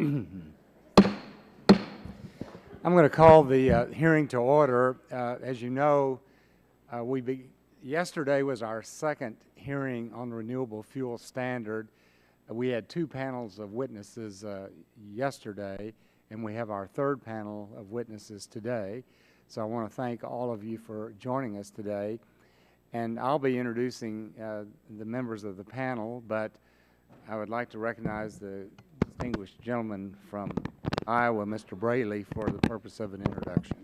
I'm going to call the hearing to order. As you know, yesterday was our second hearing on the renewable fuel standard. We had two panels of witnesses yesterday, and we have our third panel of witnesses today. So I want to thank all of you for joining us today. And I'll be introducing the members of the panel, but I would like to recognize the distinguished gentleman from Iowa, Mr. Braley, for the purpose of an introduction.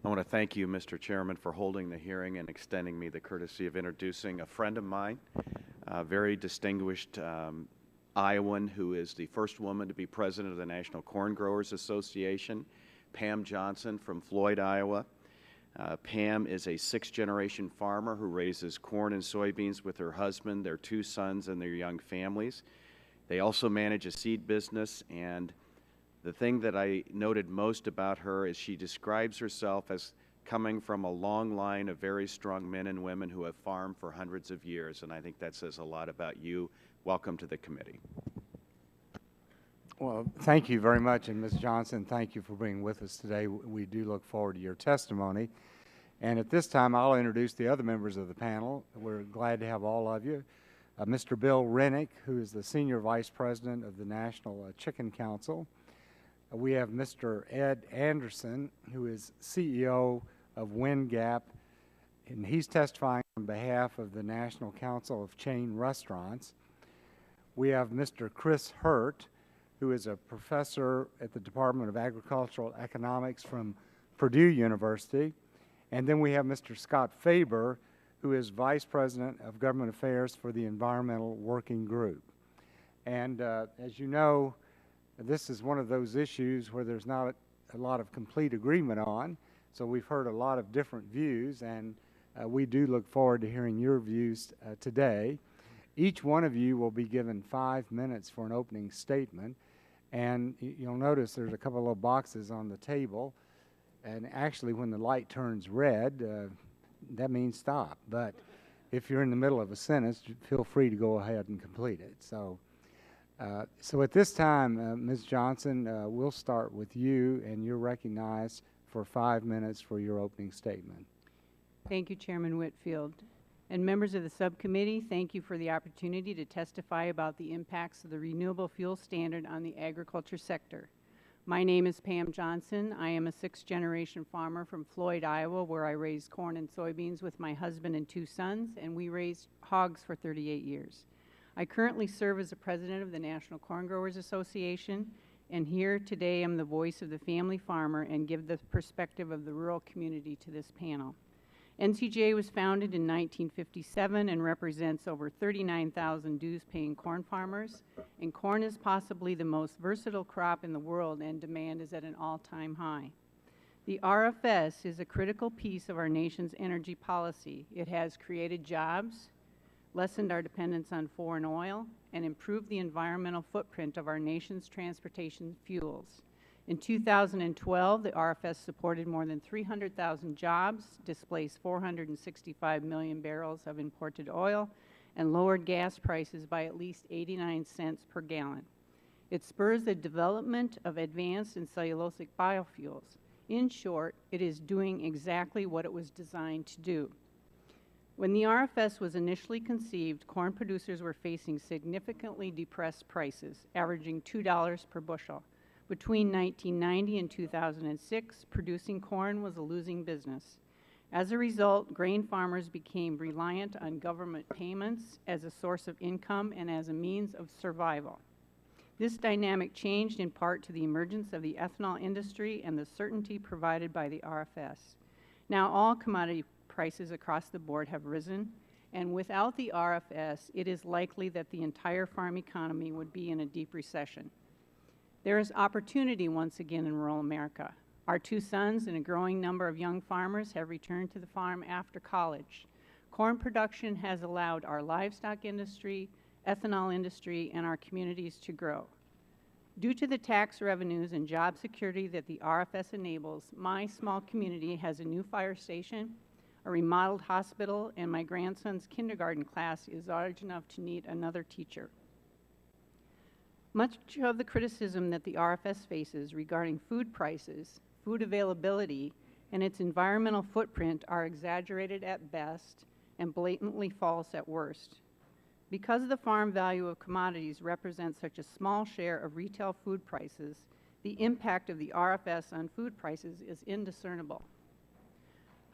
I want to thank you, Mr. Chairman, for holding the hearing and extending me the courtesy of introducing a friend of mine, a very distinguished Iowan who is the first woman to be president of the National Corn Growers Association, Pam Johnson from Floyd, Iowa. Pam is a sixth-generation farmer who raises corn and soybeans with her husband, their two sons, and their young families. They also manage a seed business, and the thing that I noted most about her is she describes herself as coming from a long line of very strong men and women who have farmed for hundreds of years, and I think that says a lot about you. Welcome to the committee. Well, thank you very much, and Ms. Johnson, thank you for being with us today. We do look forward to your testimony. And at this time, I'll introduce the other members of the panel. We're glad to have all of you. Mr. Bill Rennick, who is the Senior Vice President of the National Chicken Council. We have Mr. Ed Anderson, who is CEO of WindGap, and he's testifying on behalf of the National Council of Chain Restaurants. We have Mr. Chris Hurt, who is a professor at the Department of Agricultural Economics from Purdue University. And then we have Mr. Scott Faber, who is Vice President of Government Affairs for the Environmental Working Group. And as you know, this is one of those issues where there's not a lot of complete agreement on, so we've heard a lot of different views, and we do look forward to hearing your views today. Each one of you will be given 5 minutes for an opening statement, and you'll notice there's a couple of little boxes on the table, and actually when the light turns red, that means stop. But if you're in the middle of a sentence, feel free to go ahead and complete it. So at this time, Ms. Johnson, we'll start with you, and you're recognized for 5 minutes for your opening statement. Thank you, Chairman Whitfield. And members of the subcommittee, thank you for the opportunity to testify about the impacts of the renewable fuel standard on the agriculture sector. My name is Pam Johnson. I am a sixth-generation farmer from Floyd, Iowa, where I raised corn and soybeans with my husband and two sons, and we raised hogs for 38 years. I currently serve as the president of the National Corn Growers Association, and here today I'm the voice of the family farmer and give the perspective of the rural community to this panel. NCGA was founded in 1957 and represents over 39,000 dues-paying corn farmers, and corn is possibly the most versatile crop in the world, and demand is at an all-time high. The RFS is a critical piece of our nation's energy policy. It has created jobs, lessened our dependence on foreign oil, and improved the environmental footprint of our nation's transportation fuels. In 2012, the RFS supported more than 300,000 jobs, displaced 465 million barrels of imported oil, and lowered gas prices by at least 89 cents per gallon. It spurs the development of advanced and cellulosic biofuels. In short, it is doing exactly what it was designed to do. When the RFS was initially conceived, corn producers were facing significantly depressed prices, averaging $2 per bushel. Between 1990 and 2006, producing corn was a losing business. As a result, grain farmers became reliant on government payments as a source of income and as a means of survival. This dynamic changed in part to the emergence of the ethanol industry and the certainty provided by the RFS. Now all commodity prices across the board have risen, and without the RFS, it is likely that the entire farm economy would be in a deep recession. There is opportunity once again in rural America. Our two sons and a growing number of young farmers have returned to the farm after college. Corn production has allowed our livestock industry, ethanol industry, and our communities to grow. Due to the tax revenues and job security that the RFS enables, my small community has a new fire station, a remodeled hospital, and my grandson's kindergarten class is large enough to need another teacher. Much of the criticism that the RFS faces regarding food prices, food availability, and its environmental footprint are exaggerated at best and blatantly false at worst. Because the farm value of commodities represents such a small share of retail food prices, the impact of the RFS on food prices is indiscernible.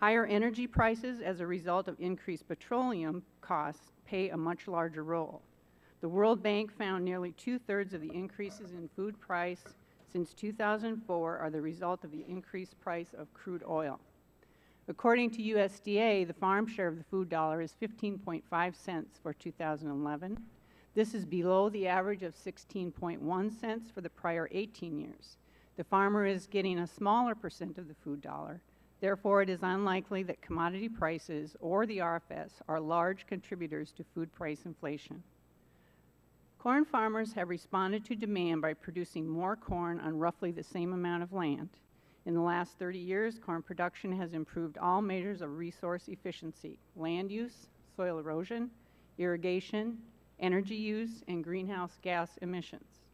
Higher energy prices as a result of increased petroleum costs play a much larger role. The World Bank found nearly 2/3 of the increases in food price since 2004 are the result of the increased price of crude oil. According to USDA, the farm share of the food dollar is 15.5 cents for 2011. This is below the average of 16.1 cents for the prior 18 years. The farmer is getting a smaller percent of the food dollar. Therefore, it is unlikely that commodity prices or the RFS are large contributors to food price inflation. Corn farmers have responded to demand by producing more corn on roughly the same amount of land. In the last 30 years, corn production has improved all measures of resource efficiency: land use, soil erosion, irrigation, energy use, and greenhouse gas emissions.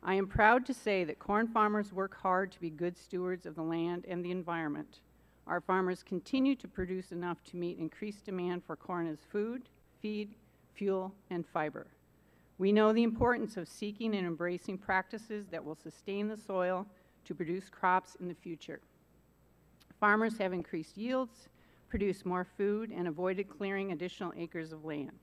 I am proud to say that corn farmers work hard to be good stewards of the land and the environment. Our farmers continue to produce enough to meet increased demand for corn as food, feed, fuel, and fiber. We know the importance of seeking and embracing practices that will sustain the soil to produce crops in the future. Farmers have increased yields, produced more food, and avoided clearing additional acres of land.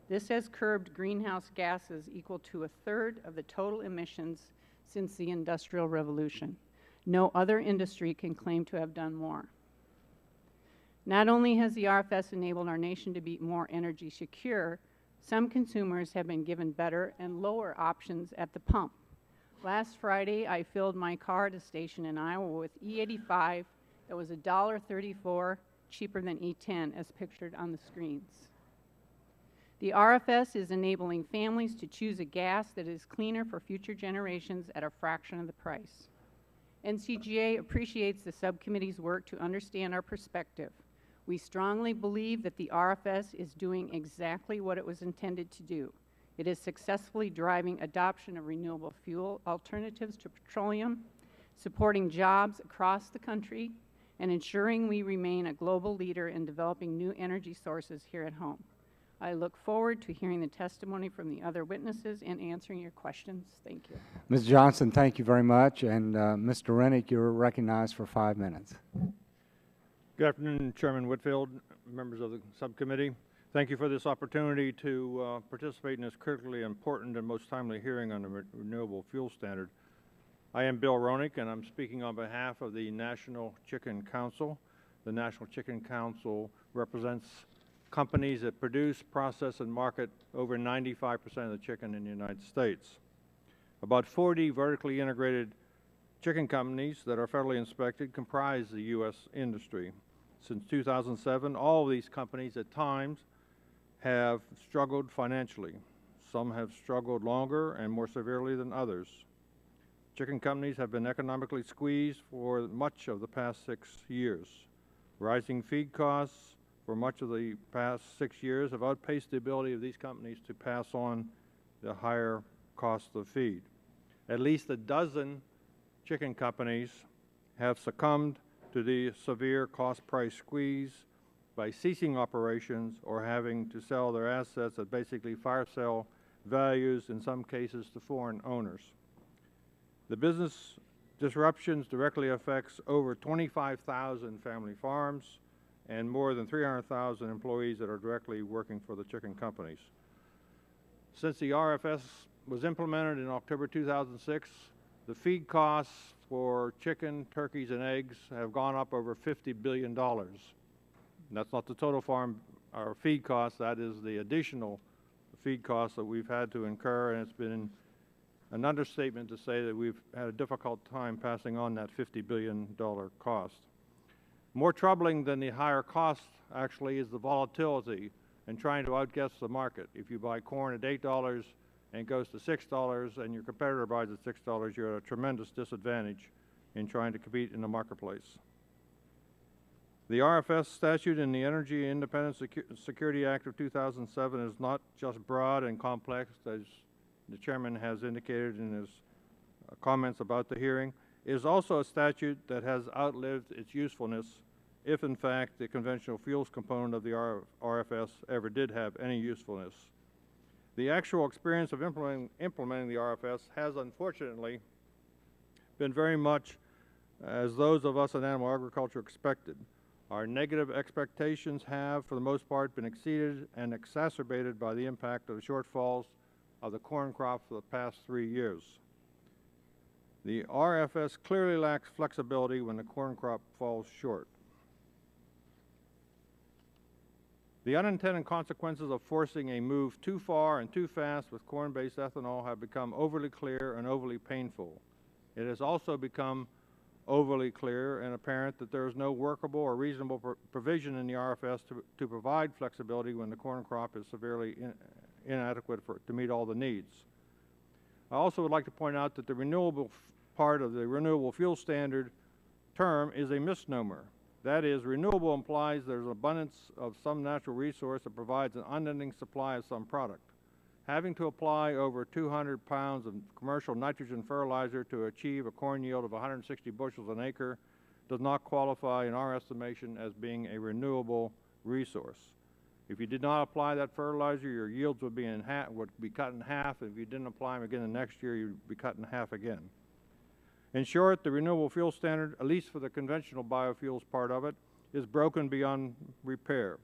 This has curbed greenhouse gases equal to 1/3 of the total emissions since the Industrial Revolution. No other industry can claim to have done more. Not only has the RFS enabled our nation to be more energy secure, some consumers have been given better and lower options at the pump. Last Friday, I filled my car at a station in Iowa with E85 that was $1.34 cheaper than E10, as pictured on the screens. The RFS is enabling families to choose a gas that is cleaner for future generations at a fraction of the price. NCGA appreciates the subcommittee's work to understand our perspective. We strongly believe that the RFS is doing exactly what it was intended to do. It is successfully driving adoption of renewable fuel alternatives to petroleum, supporting jobs across the country, and ensuring we remain a global leader in developing new energy sources here at home. I look forward to hearing the testimony from the other witnesses and answering your questions. Thank you. Ms. Johnson, thank you very much. And Mr. Rennick, you're recognized for 5 minutes. Good afternoon, Chairman Whitfield, members of the subcommittee. Thank you for this opportunity to participate in this critically important and most timely hearing on the Renewable Fuel Standard. I am Bill Ronick, and I'm speaking on behalf of the National Chicken Council. The National Chicken Council represents companies that produce, process, and market over 95% of the chicken in the United States. About 40 vertically integrated chicken companies that are federally inspected comprise the U.S. industry. Since 2007, all of these companies at times have struggled financially. Some have struggled longer and more severely than others. Chicken companies have been economically squeezed for much of the past 6 years. Rising feed costs for much of the past 6 years have outpaced the ability of these companies to pass on the higher cost of feed. At least a dozen chicken companies have succumbed to the severe cost-price squeeze by ceasing operations or having to sell their assets at basically fire sale values, in some cases to foreign owners. The business disruptions directly affects over 25,000 family farms and more than 300,000 employees that are directly working for the chicken companies. Since the RFS was implemented in October 2006, the feed costs for chicken, turkeys, and eggs have gone up over $50 billion. And that's not the total farm or feed cost, that is the additional feed costs that we've had to incur, and it's been an understatement to say that we've had a difficult time passing on that $50 billion cost. More troubling than the higher cost, actually, is the volatility and trying to outguess the market. If you buy corn at $8 and it goes to $6 and your competitor buys at $6, you're at a tremendous disadvantage in trying to compete in the marketplace. The RFS statute in the Energy Independence Security Act of 2007 is not just broad and complex, as the chairman has indicated in his comments about the hearing, is also a statute that has outlived its usefulness if, in fact, the conventional fuels component of the RFS ever did have any usefulness. The actual experience of implementing the RFS has, unfortunately, been very much as those of us in animal agriculture expected. Our negative expectations have, for the most part, been exceeded and exacerbated by the impact of the shortfalls of the corn crop for the past 3 years. The RFS clearly lacks flexibility when the corn crop falls short. The unintended consequences of forcing a move too far and too fast with corn-based ethanol have become overly clear and overly painful. It has also become overly clear and apparent that there is no workable or reasonable provision in the RFS to provide flexibility when the corn crop is severely inadequate to meet all the needs. I also would like to point out that the renewable part of the renewable fuel standard term is a misnomer. That is, renewable implies there's an abundance of some natural resource that provides an unending supply of some product. Having to apply over 200 pounds of commercial nitrogen fertilizer to achieve a corn yield of 160 bushels an acre does not qualify in our estimation as being a renewable resource. If you did not apply that fertilizer, your yields would be cut in half. If you didn't apply them again the next year, you'd be cut in half again. In short, the renewable fuel standard, at least for the conventional biofuels part of it, is broken beyond repair.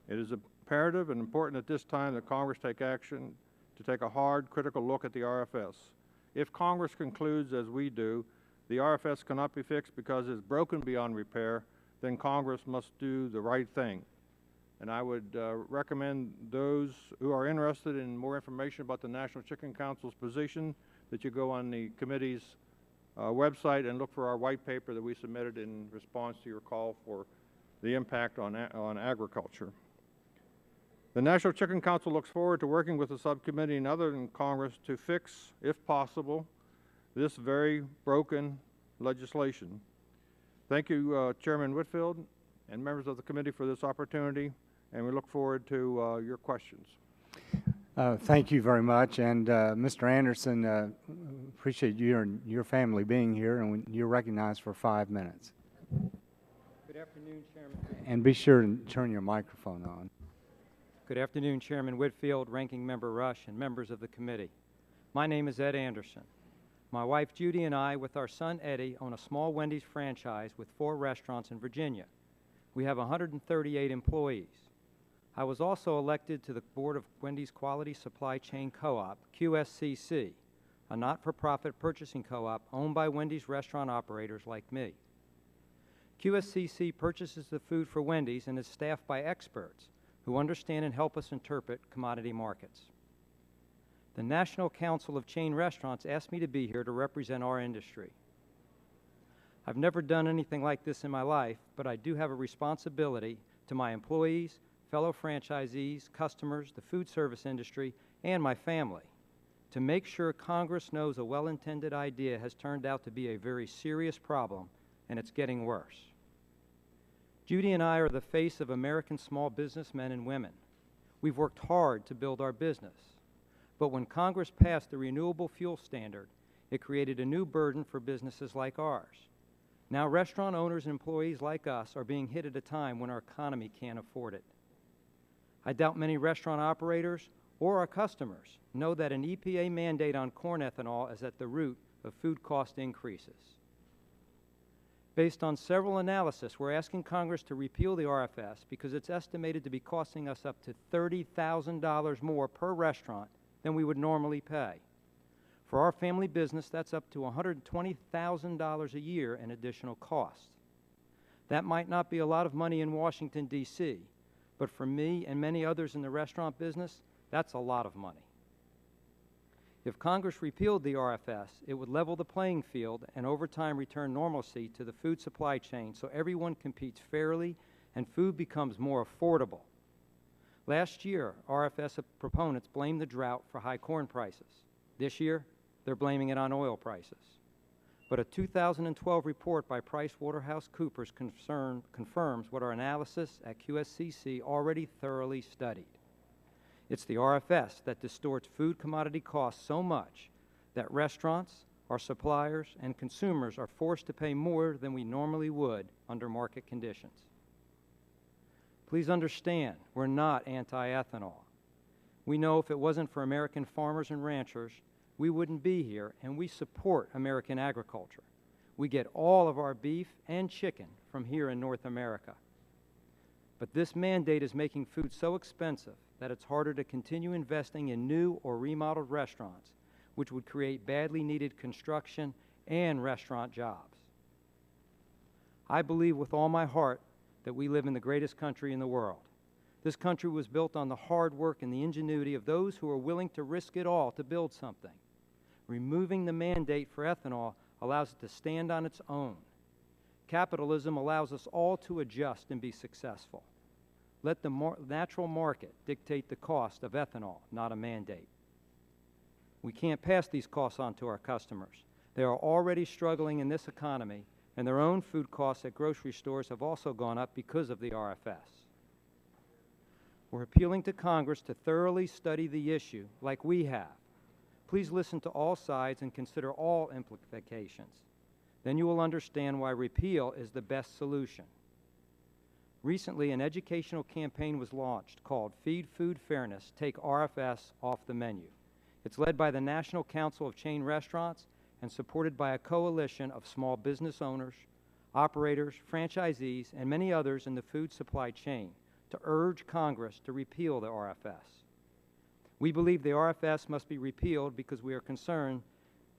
It is imperative and important at this time that Congress take action to take a hard, critical look at the RFS. If Congress concludes, as we do, the RFS cannot be fixed because it is broken beyond repair, then Congress must do the right thing. And I would recommend those who are interested in more information about the National Chicken Council's position that you go on the committee's website and look for our white paper that we submitted in response to your call for the impact on agriculture. The National Chicken Council looks forward to working with the subcommittee and others in Congress to fix, if possible, this very broken legislation. Thank you, Chairman Whitfield and members of the committee for this opportunity, and we look forward to your questions. Thank you very much, and Mr. Anderson, appreciate you and your family being here, and you're recognized for 5 minutes. Good afternoon, Chairman. And be sure to turn your microphone on. Good afternoon, Chairman Whitfield, Ranking Member Rush, and members of the committee. My name is Ed Anderson. My wife Judy and I, with our son Eddie, own a small Wendy's franchise with 4 restaurants in Virginia. We have 138 employees. I was also elected to the board of Wendy's Quality Supply Chain Co-op, QSCC, a not-for-profit purchasing co-op owned by Wendy's restaurant operators like me. QSCC purchases the food for Wendy's and is staffed by experts who understand and help us interpret commodity markets. The National Council of Chain Restaurants asked me to be here to represent our industry. I've never done anything like this in my life, but I do have a responsibility to my employees, fellow franchisees, customers, the food service industry, and my family to make sure Congress knows a well-intended idea has turned out to be a very serious problem, and it's getting worse. Judy and I are the face of American small businessmen and women. We've worked hard to build our business. But when Congress passed the Renewable Fuel Standard, it created a new burden for businesses like ours. Now restaurant owners and employees like us are being hit at a time when our economy can't afford it. I doubt many restaurant operators or our customers know that an EPA mandate on corn ethanol is at the root of food cost increases. Based on several analysis, we're asking Congress to repeal the RFS because it's estimated to be costing us up to $30,000 more per restaurant than we would normally pay. For our family business, that's up to $120,000 a year in additional costs. That might not be a lot of money in Washington, D.C., but for me and many others in the restaurant business, that's a lot of money. If Congress repealed the RFS, it would level the playing field and over time return normalcy to the food supply chain so everyone competes fairly and food becomes more affordable. Last year, RFS proponents blamed the drought for high corn prices. This year, they're blaming it on oil prices. But a 2012 report by PricewaterhouseCoopers confirms what our analysis at QSCC already thoroughly studied. It's the RFS that distorts food commodity costs so much that restaurants, our suppliers, and consumers are forced to pay more than we normally would under market conditions. Please understand, we're not anti-ethanol. We know if it wasn't for American farmers and ranchers, we wouldn't be here, and we support American agriculture. We get all of our beef and chicken from here in North America. But this mandate is making food so expensive that it's harder to continue investing in new or remodeled restaurants, which would create badly needed construction and restaurant jobs. I believe with all my heart that we live in the greatest country in the world. This country was built on the hard work and the ingenuity of those who are willing to risk it all to build something. Removing the mandate for ethanol allows it to stand on its own. Capitalism allows us all to adjust and be successful. Let the natural market dictate the cost of ethanol, not a mandate. We can't pass these costs on to our customers. They are already struggling in this economy, and their own food costs at grocery stores have also gone up because of the RFS. We're appealing to Congress to thoroughly study the issue like we have. Please listen to all sides and consider all implications. Then you will understand why repeal is the best solution. Recently, an educational campaign was launched called Feed Food Fairness, Take RFS Off the Menu. It's led by the National Council of Chain Restaurants and supported by a coalition of small business owners, operators, franchisees, and many others in the food supply chain to urge Congress to repeal the RFS. We believe the RFS must be repealed because we are concerned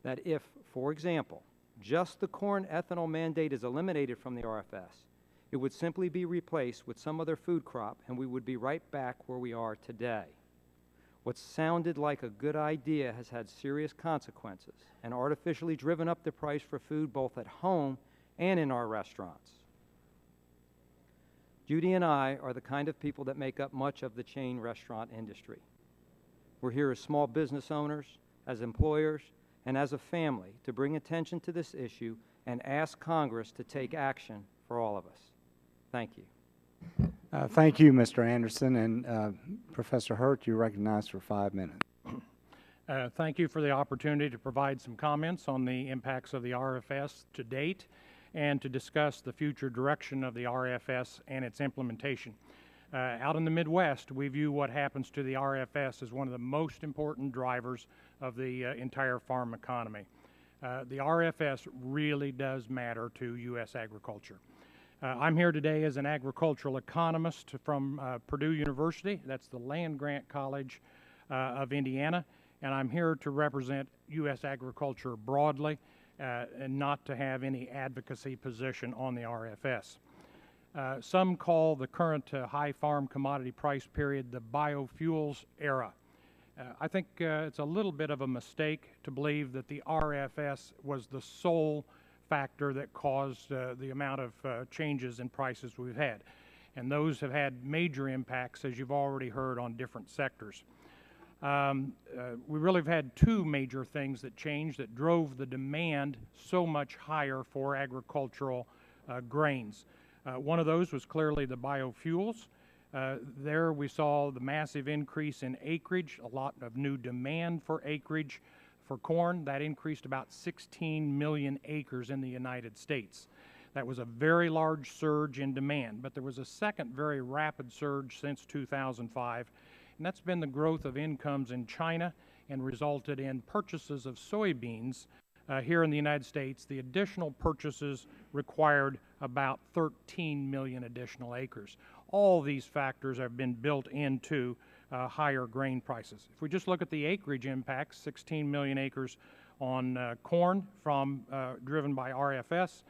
that if, for example, just the corn ethanol mandate is eliminated from the RFS, it would simply be replaced with some other food crop and we would be right back where we are today. What sounded like a good idea has had serious consequences and artificially driven up the price for food both at home and in our restaurants. Judy and I are the kind of people that make up much of the chain restaurant industry. We're here as small business owners, as employers, and as a family to bring attention to this issue and ask Congress to take action for all of us. Thank you. Thank you, Mr. Anderson, and Professor Hurt, you're recognized for 5 minutes. Thank you for the opportunity to provide some comments on the impacts of the RFS to date and to discuss the future direction of the RFS and its implementation. Out in the Midwest, we view what happens to the RFS as one of the most important drivers of the entire farm economy. The RFS really does matter to U.S. agriculture. I'm here today as an agricultural economist from Purdue University. That's the land-grant college of Indiana. And I'm here to represent U.S. agriculture broadly and not to have any advocacy position on the RFS. Some call the current high farm commodity price period the biofuels era. I think it's a little bit of a mistake to believe that the RFS was the sole factor that caused the amount of changes in prices we've had. And those have had major impacts, as you've already heard, on different sectors. We really have had two major things that changed that drove the demand so much higher for agricultural grains. One of those was clearly the biofuels. There we saw the massive increase in acreage, a lot of new demand for acreage for corn. That increased about 16 million acres in the United States. That was a very large surge in demand, but there was a second very rapid surge since 2005, and that's been the growth of incomes in China and resulted in purchases of soybeans here in the United States. The additional purchases required about 13 million additional acres. All these factors have been built into higher grain prices. If we just look at the acreage impacts, 16 million acres on corn driven by RFS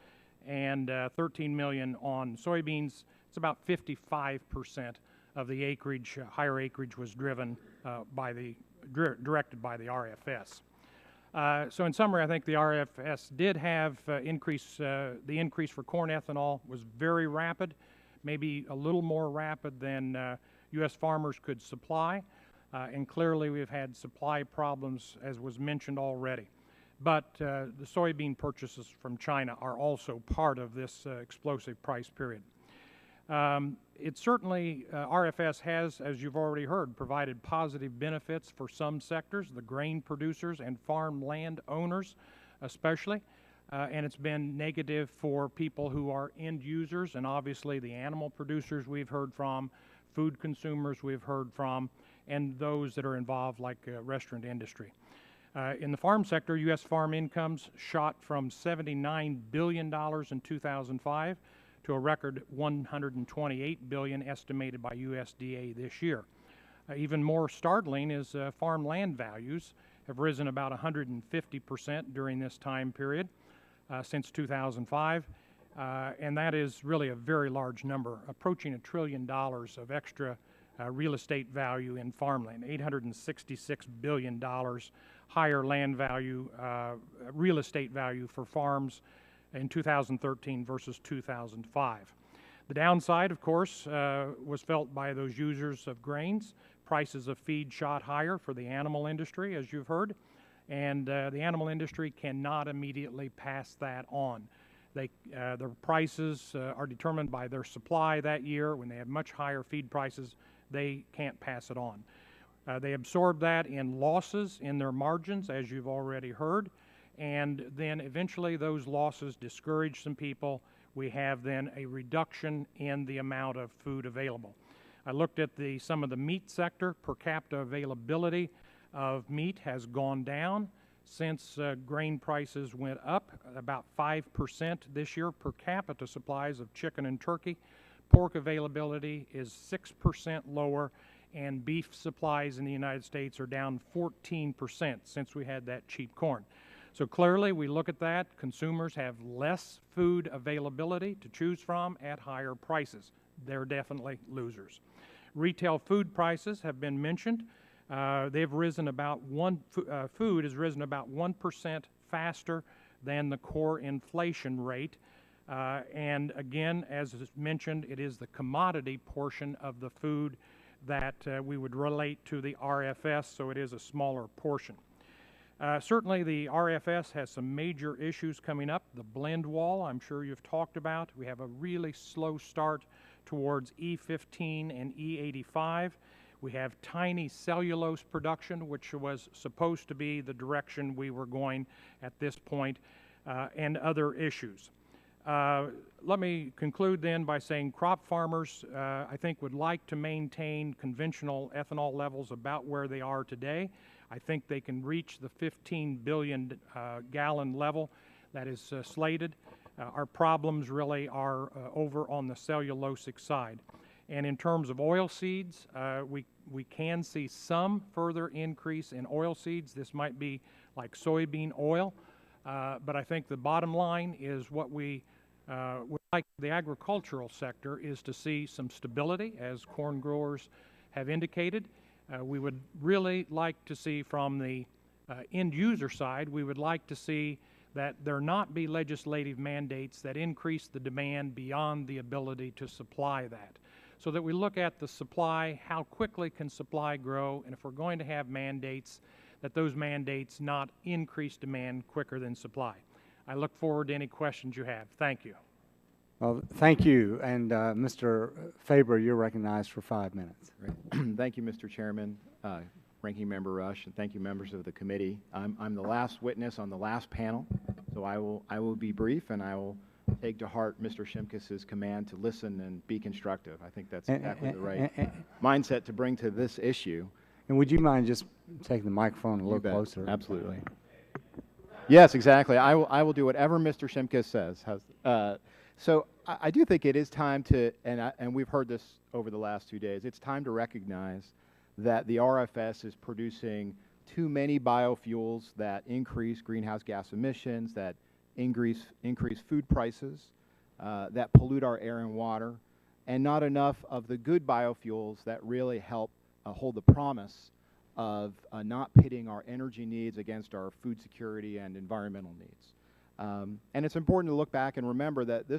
and 13 million on soybeans, it's about 55% of the acreage, higher acreage was driven directed by the RFS. So in summary, I think the RFS did have the increase for corn ethanol was very rapid, maybe a little more rapid than U.S. farmers could supply, and clearly we've had supply problems, as was mentioned already. But the soybean purchases from China are also part of this explosive price period. It certainly, RFS has, as you've already heard, provided positive benefits for some sectors, the grain producers and farmland owners especially, and it's been negative for people who are end users, and obviously the animal producers we've heard from, food consumers we've heard from, and those that are involved like restaurant industry. In the farm sector, U.S. farm incomes shot from $79 billion in 2005 to a record $128 billion estimated by USDA this year. Even more startling is farm land values have risen about 150% during this time period since 2005, and that is really a very large number, approaching $1 trillion of extra real estate value in farmland, $866 billion higher land value, real estate value for farms in 2013 versus 2005. The downside, of course, was felt by those users of grains. Prices of feed shot higher for the animal industry, as you've heard, and the animal industry cannot immediately pass that on. Their prices are determined by their supply that year. When they have much higher feed prices, they can't pass it on. They absorb that in losses in their margins, as you've already heard, and then eventually those losses discourage some people. We have then a reduction in the amount of food available. I looked at some of the meat sector. Per capita availability of meat has gone down since grain prices went up about 5% this year. Per capita supplies of chicken and turkey. Pork availability is 6% lower, and beef supplies in the United States are down 14% since we had that cheap corn. So clearly we look at that. Consumers have less food availability to choose from at higher prices. They're definitely losers. Retail food prices have been mentioned. They've risen about food has risen about 1% faster than the core inflation rate. And again, as is mentioned, it is the commodity portion of the food that we would relate to the RFS, so it is a smaller portion. Certainly the RFS has some major issues coming up. The blend wall, I'm sure you've talked about. We have a really slow start towards E15 and E85. We have tiny cellulose production, which was supposed to be the direction we were going at this point, and other issues. Let me conclude then by saying crop farmers, I think, would like to maintain conventional ethanol levels about where they are today. I think they can reach the 15 billion gallon level that is slated. Our problems really are over on the cellulosic side. And in terms of oil seeds, we can see some further increase in oil seeds. This might be like soybean oil, but I think the bottom line is what we would like the agricultural sector is to see some stability, as corn growers have indicated. We would really like to see from the end user side, we would like to see that there not be legislative mandates that increase the demand beyond the ability to supply that. So that we look at the supply, how quickly can supply grow, and if we're going to have mandates, that those mandates not increase demand quicker than supply. I look forward to any questions you have. Thank you. Well, thank you. And Mr. Faber, you're recognized for 5 minutes. Right. Thank you, Mr. Chairman, Ranking Member Rush, and thank you, members of the committee. I'm the last witness on the last panel, so I will be brief, and I will take to heart Mr. Shimkus's command to listen and be constructive. I think that's exactly the right mindset to bring to this issue. And would you mind just taking the microphone a little closer? Absolutely. Yes, exactly. I will do whatever Mr. Shimkus says. So I do think it is time to, and we've heard this over the last 2 days, it's time to recognize that the RFS is producing too many biofuels that increase greenhouse gas emissions, that increase food prices, that pollute our air and water, and not enough of the good biofuels that really help hold the promise of not pitting our energy needs against our food security and environmental needs. And it's important to look back and remember that the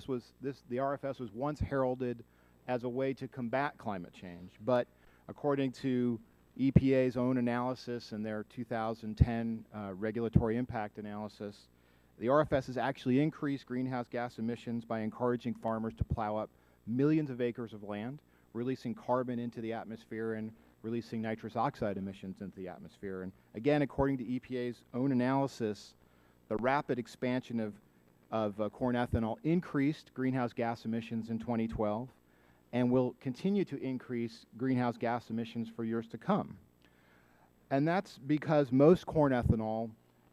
RFS was once heralded as a way to combat climate change, but according to EPA's own analysis and their 2010 regulatory impact analysis, the RFS has actually increased greenhouse gas emissions by encouraging farmers to plow up millions of acres of land, releasing carbon into the atmosphere and releasing nitrous oxide emissions into the atmosphere. And again, according to EPA's own analysis, the rapid expansion of corn ethanol increased greenhouse gas emissions in 2012 and will continue to increase greenhouse gas emissions for years to come. And that's because most corn ethanol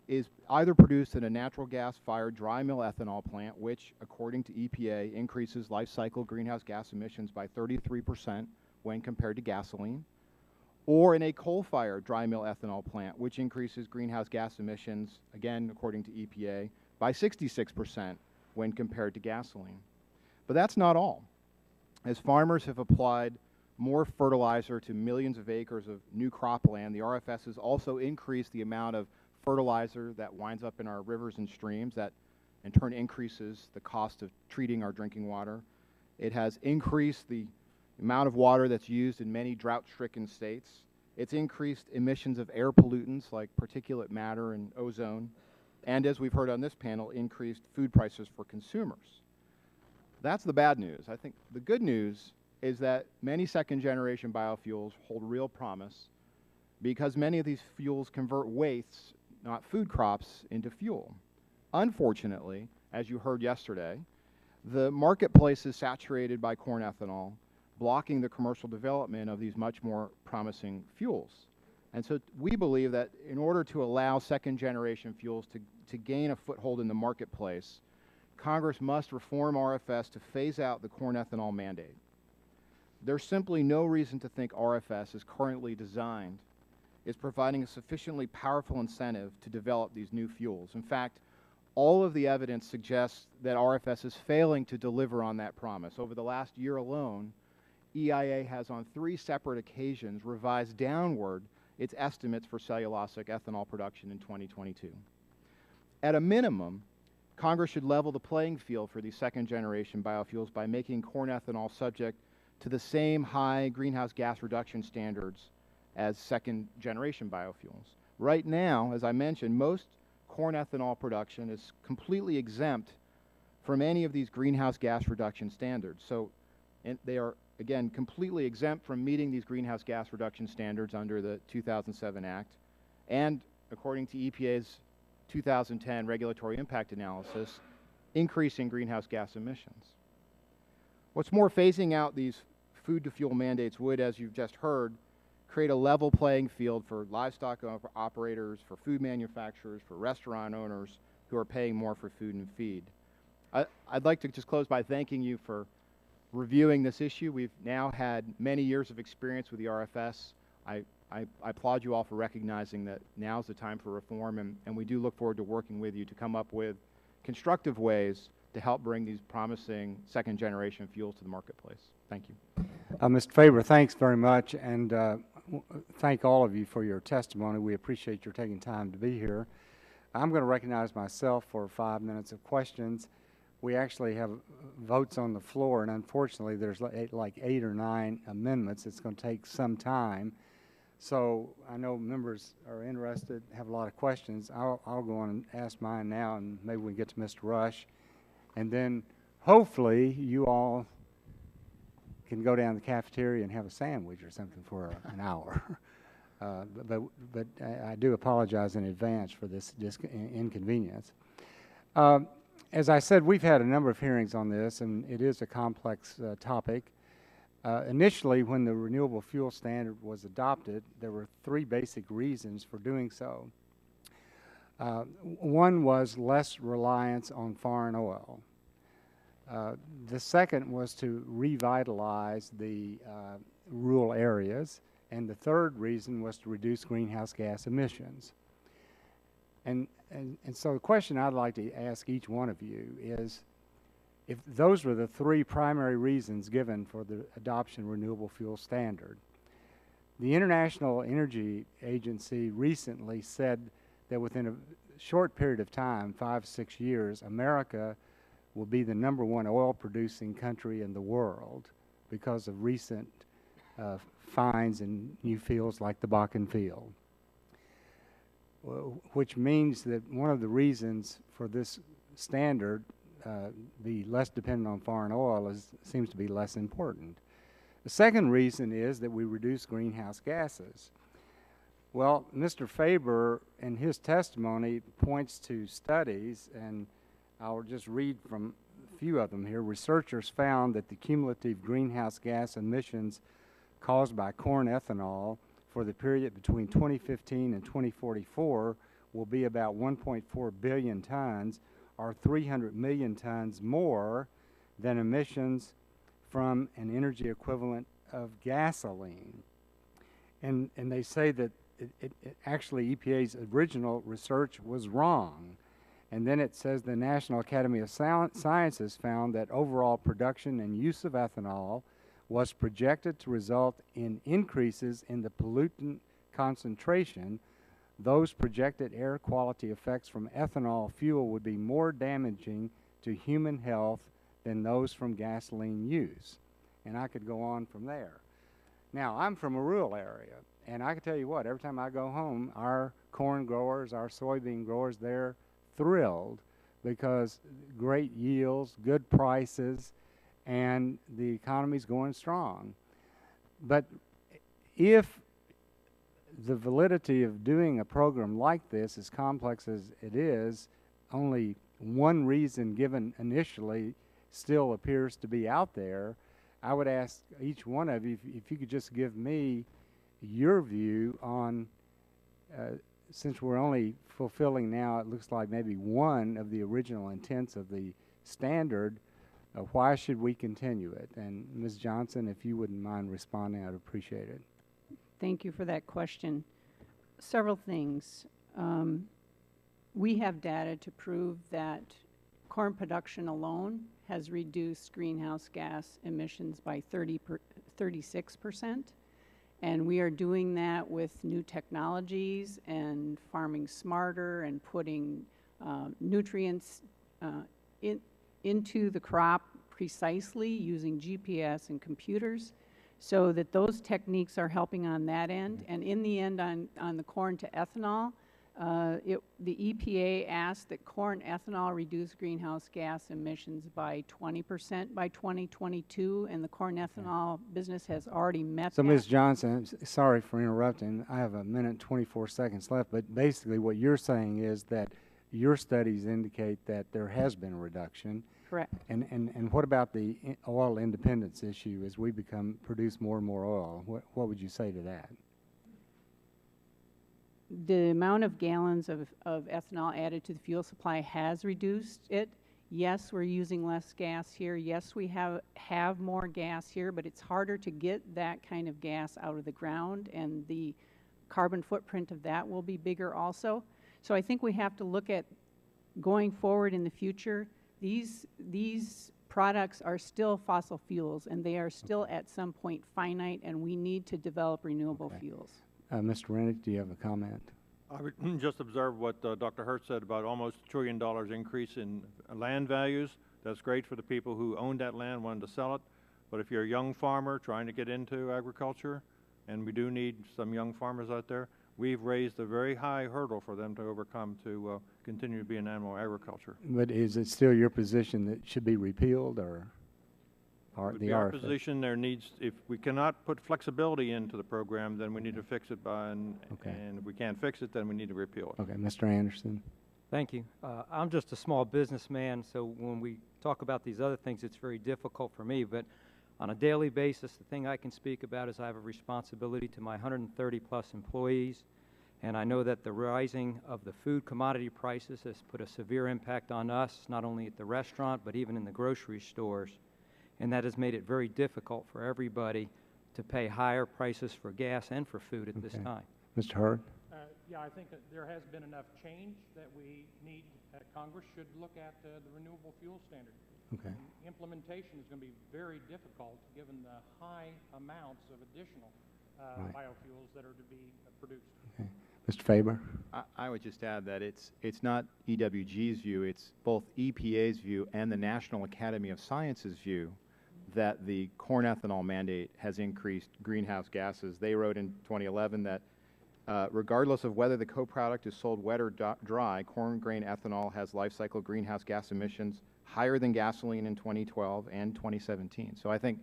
is either produced in a natural gas-fired dry mill ethanol plant, which, according to EPA, increases life cycle greenhouse gas emissions by 33% when compared to gasoline, or in a coal-fired dry mill ethanol plant, which increases greenhouse gas emissions, again, according to EPA, by 66% when compared to gasoline. But that's not all. As farmers have applied more fertilizer to millions of acres of new cropland, the RFS has also increased the amount of fertilizer that winds up in our rivers and streams. That in turn increases the cost of treating our drinking water. It has increased the amount of water that's used in many drought-stricken states. It's increased emissions of air pollutants like particulate matter and ozone, and as we've heard on this panel, increased food prices for consumers. That's the bad news. I think the good news is that many second-generation biofuels hold real promise because many of these fuels convert wastes, not food crops, into fuel. Unfortunately, as you heard yesterday, the marketplace is saturated by corn ethanol, blocking the commercial development of these much more promising fuels. And so we believe that in order to allow second-generation fuels to gain a foothold in the marketplace, Congress must reform RFS to phase out the corn ethanol mandate. There's simply no reason to think RFS, as currently designed, is providing a sufficiently powerful incentive to develop these new fuels. In fact, all of the evidence suggests that RFS is failing to deliver on that promise. Over the last year alone, EIA has on 3 separate occasions revised downward its estimates for cellulosic ethanol production in 2022. At a minimum, Congress should level the playing field for these second-generation biofuels by making corn ethanol subject to the same high greenhouse gas reduction standards as second-generation biofuels. Right now, as I mentioned, most corn ethanol production is completely exempt from any of these greenhouse gas reduction standards. So they are, again, completely exempt from meeting these greenhouse gas reduction standards under the 2007 Act. And according to EPA's 2010 regulatory impact analysis, increasing greenhouse gas emissions. What's more, phasing out these food-to-fuel mandates would, as you've just heard, create a level playing field for livestock operators, for food manufacturers, for restaurant owners who are paying more for food and feed. I'd like to just close by thanking you for reviewing this issue. We've now had many years of experience with the RFS. I applaud you all for recognizing that now's the time for reform, and we do look forward to working with you to come up with constructive ways to help bring these promising second-generation fuels to the marketplace. Thank you. Mr. Faber, thanks very much, and thank all of you for your testimony. We appreciate your taking time to be here. I'm going to recognize myself for 5 minutes of questions. We actually have votes on the floor, and unfortunately there's like 8 or 9 amendments. It's going to take some time. So I know members are interested, have a lot of questions. I'll go on and ask mine now, and maybe we can get to Mr. Rush. And then hopefully you all can go down to the cafeteria and have a sandwich or something for an hour. But I do apologize in advance for this inconvenience. As I said, we've had a number of hearings on this, and it is a complex topic. Initially, when the Renewable Fuel Standard was adopted, there were 3 basic reasons for doing so. One was less reliance on foreign oil. The second was to revitalize the rural areas, and the third reason was to reduce greenhouse gas emissions. And so the question I'd like to ask each one of you is, if those were the 3 primary reasons given for the adoption of Renewable Fuel Standard, the International Energy Agency recently said that within a short period of time, 5-6 years, America will be the #1 oil-producing country in the world because of recent finds in new fields like the Bakken field, which means that one of the reasons for this standard be less dependent on foreign oil seems to be less important. The second reason is that we reduce greenhouse gases. Well, Mr. Faber, in his testimony, points to studies, and I'll just read from a few of them here. Researchers found that the cumulative greenhouse gas emissions caused by corn ethanol for the period between 2015 and 2044 will be about 1.4 billion tons, or 300 million tons more than emissions from an energy equivalent of gasoline. And they say that actually EPA's original research was wrong. And then it says the National Academy of Sciences found that overall production and use of ethanol was projected to result in increases in the pollutant concentration. Those projected air quality effects from ethanol fuel would be more damaging to human health than those from gasoline use. And I could go on from there. Now, I'm from a rural area, and I can tell you what, every time I go home, our corn growers, our soybean growers, they're thrilled because great yields, good prices, and the economy's going strong. But if the validity of doing a program like this, as complex as it is, only one reason given initially still appears to be out there, I would ask each one of you if you could just give me your view on, since we're only fulfilling now, it looks like maybe one of the original intents of the standard, why should we continue it? And Ms. Johnson, if you wouldn't mind responding, I'd appreciate it. Thank you for that question. Several things. We have data to prove that corn production alone has reduced greenhouse gas emissions by 36%. And we are doing that with new technologies and farming smarter and putting nutrients into the crop precisely using GPS and computers, so that those techniques are helping on that end. And in the end, on the corn to ethanol, the EPA asked that corn ethanol reduce greenhouse gas emissions by 20% by 2022, and the corn ethanol business has already met So, that. Ms. Johnson, sorry for interrupting. I have a minute and 24 seconds left, but basically what you're saying is that your studies indicate that there has been a reduction. Correct. And what about the oil independence issue as we produce more and more oil? What would you say to that? The amount of gallons of ethanol added to the fuel supply has reduced it. Yes, we're using less gas here. Yes, we have more gas here, but it's harder to get that kind of gas out of the ground, and the carbon footprint of that will be bigger also. So I think we have to look at going forward in the future. These products are still fossil fuels, and they are still at some point finite, and we need to develop renewable fuels. Mr. Rennick, do you have a comment? I would just observe what Dr. Hurt said about almost $1 trillion increase in land values. That's great for the people who owned that land, wanted to sell it. But if you're a young farmer trying to get into agriculture, and we do need some young farmers out there, we've raised a very high hurdle for them to overcome to continue to be in animal agriculture. But is it still your position that it should be repealed, or It would the be our RFS? position there needs, if we cannot put flexibility into the program, then we need to fix it and if we can't fix it, then we need to repeal it. Okay, Mr. Anderson. Thank you. I'm just a small businessman, so when we talk about these other things, it's very difficult for me. But on a daily basis, the thing I can speak about is I have a responsibility to my 130-plus employees, and I know that the rising of the food commodity prices has put a severe impact on us, not only at the restaurant, but even in the grocery stores. And that has made it very difficult for everybody to pay higher prices for gas and for food at this time. Mr. Hurd? Yeah, I think that there has been enough change that we need, Congress should look at the renewable fuel standard. Okay. Implementation is going to be very difficult given the high amounts of additional biofuels that are to be produced. Okay. Mr. Faber? I would just add that it's not EWG's view, it's both EPA's view and the National Academy of Sciences' view that the corn ethanol mandate has increased greenhouse gases. They wrote in 2011 that Regardless of whether the co-product is sold wet or dry, corn grain ethanol has life cycle greenhouse gas emissions higher than gasoline in 2012 and 2017. So I think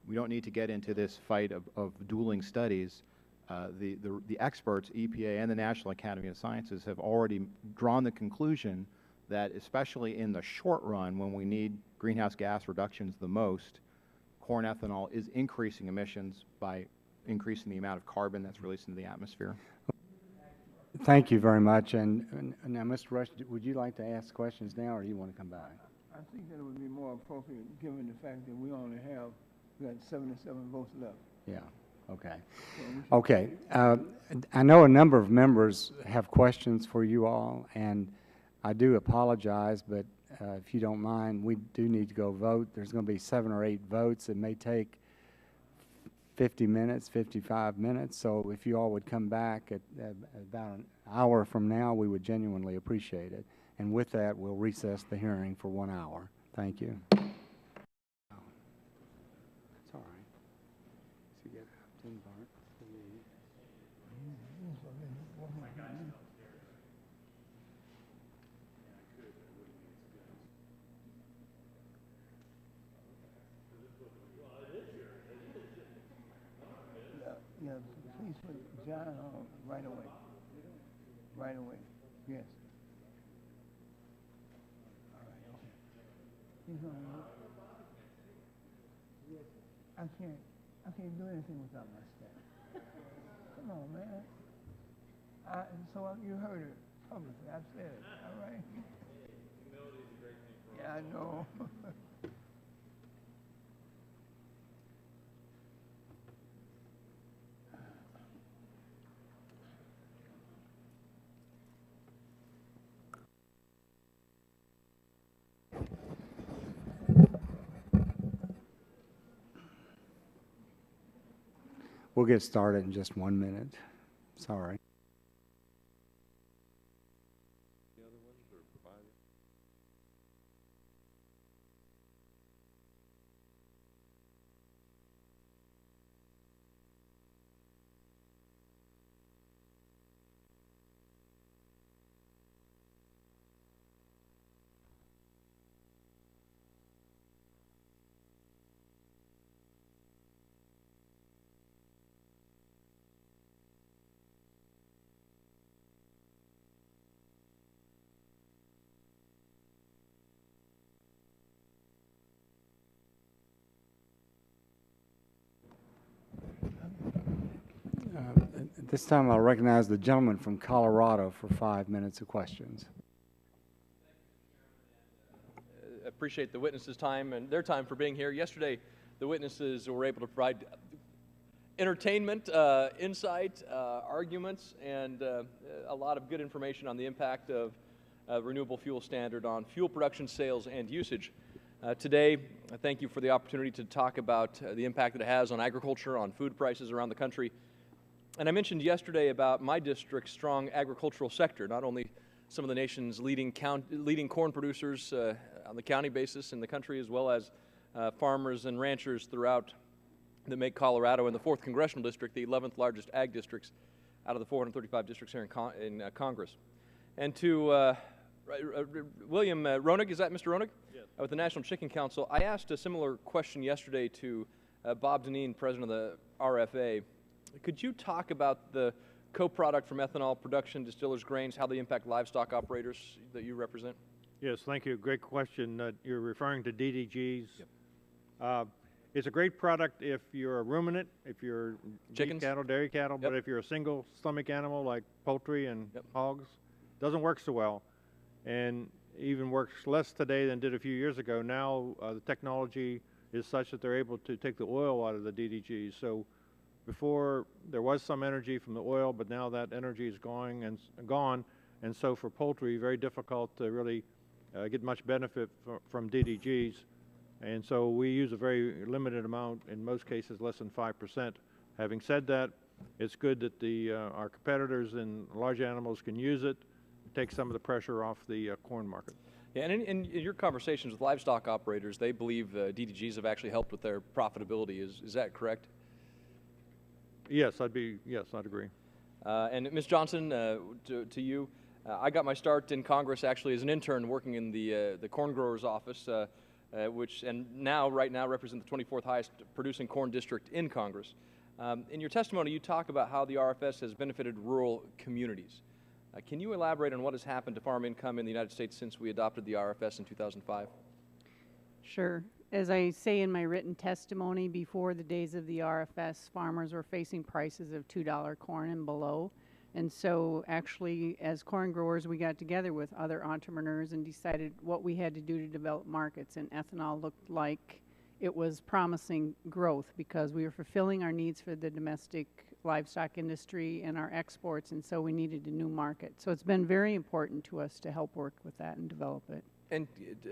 we don't need to get into this fight of dueling studies. The experts, EPA and the National Academy of Sciences, have already drawn the conclusion that especially in the short run, when we need greenhouse gas reductions the most, corn ethanol is increasing emissions by increasing the amount of carbon that's released into the atmosphere. Thank you very much. And now, Mr. Rush, would you like to ask questions now, or do you want to come back? I think that it would be more appropriate given the fact that we got 77 votes left. Yeah, okay. So we should- Okay. I know a number of members have questions for you all, and I do apologize, but if you don't mind, we do need to go vote. There's going to be 7 or 8 votes. It may take 50 minutes, 55 minutes. So if you all would come back at about an hour from now, we would genuinely appreciate it. And with that, we'll recess the hearing for 1 hour. Thank you. It's all right. So you get 10 Bart. Yeah, please put John on right away. Right away, yes. All right, okay. He's on. I can't do anything without my staff. Come on, man. So you heard it publicly. I said it. All right. Humility is a great thing for us. Yeah, I know. We'll get started in just 1 minute. Sorry. At this time, I'll recognize the gentleman from Colorado for 5 minutes of questions. Appreciate the witnesses' time and their time for being here. Yesterday, the witnesses were able to provide entertainment, insight, arguments, and a lot of good information on the impact of renewable fuel standard on fuel production, sales, and usage. Today, I thank you for the opportunity to talk about the impact that it has on agriculture, on food prices around the country. And I mentioned yesterday about my district's strong agricultural sector, not only some of the nation's leading corn producers on the county basis in the country, as well as farmers and ranchers throughout that make Colorado in the 4th Congressional District, the 11th largest ag districts out of the 435 districts here in Congress. And to William Ronig, is that Mr. Ronig? Yes. With the National Chicken Council, I asked a similar question yesterday to Bob Dineen, president of the RFA. Could you talk about the co-product from ethanol production, distillers' grains, how they impact livestock operators that you represent? Yes, thank you. Great question. You're referring to DDGs. Yep. It's a great product if you're a ruminant, if you're Chickens? beef cattle, dairy cattle, Yep. but if you're a single stomach animal like poultry and Yep. hogs, doesn't work so well, and even works less today than it did a few years ago. Now the technology is such that they're able to take the oil out of the DDGs. So before there was some energy from the oil, but now that energy is gone, and so for poultry, very difficult to really get much benefit from DDGs. And so we use a very limited amount, in most cases less than 5%. Having said that, it's good that our competitors in large animals can use it, take some of the pressure off the corn market. Yeah, and in your conversations with livestock operators, they believe DDGs have actually helped with their profitability. Is that correct? Yes, I'd agree. And Ms. Johnson, to you, I got my start in Congress actually as an intern working in the corn growers office, right now represent the 24th highest producing corn district in Congress. In your testimony, you talk about how the RFS has benefited rural communities. Can you elaborate on what has happened to farm income in the United States since we adopted the RFS in 2005? Sure. As I say in my written testimony, before the days of the RFS, farmers were facing prices of $2 corn and below. And so actually, as corn growers, we got together with other entrepreneurs and decided what we had to do to develop markets. And ethanol looked like it was promising growth because we were fulfilling our needs for the domestic livestock industry and our exports, and so we needed a new market. So it's been very important to us to help work with that and develop it. And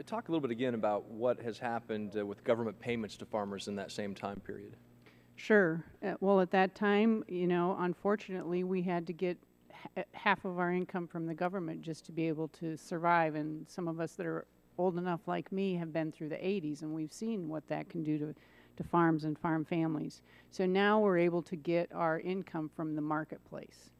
talk a little bit again about what has happened with government payments to farmers in that same time period. Sure. Well, at that time, you know, unfortunately, we had to get half of our income from the government just to be able to survive. And some of us that are old enough like me have been through the 80s, and we've seen what that can do to farms and farm families. So now we're able to get our income from the marketplace.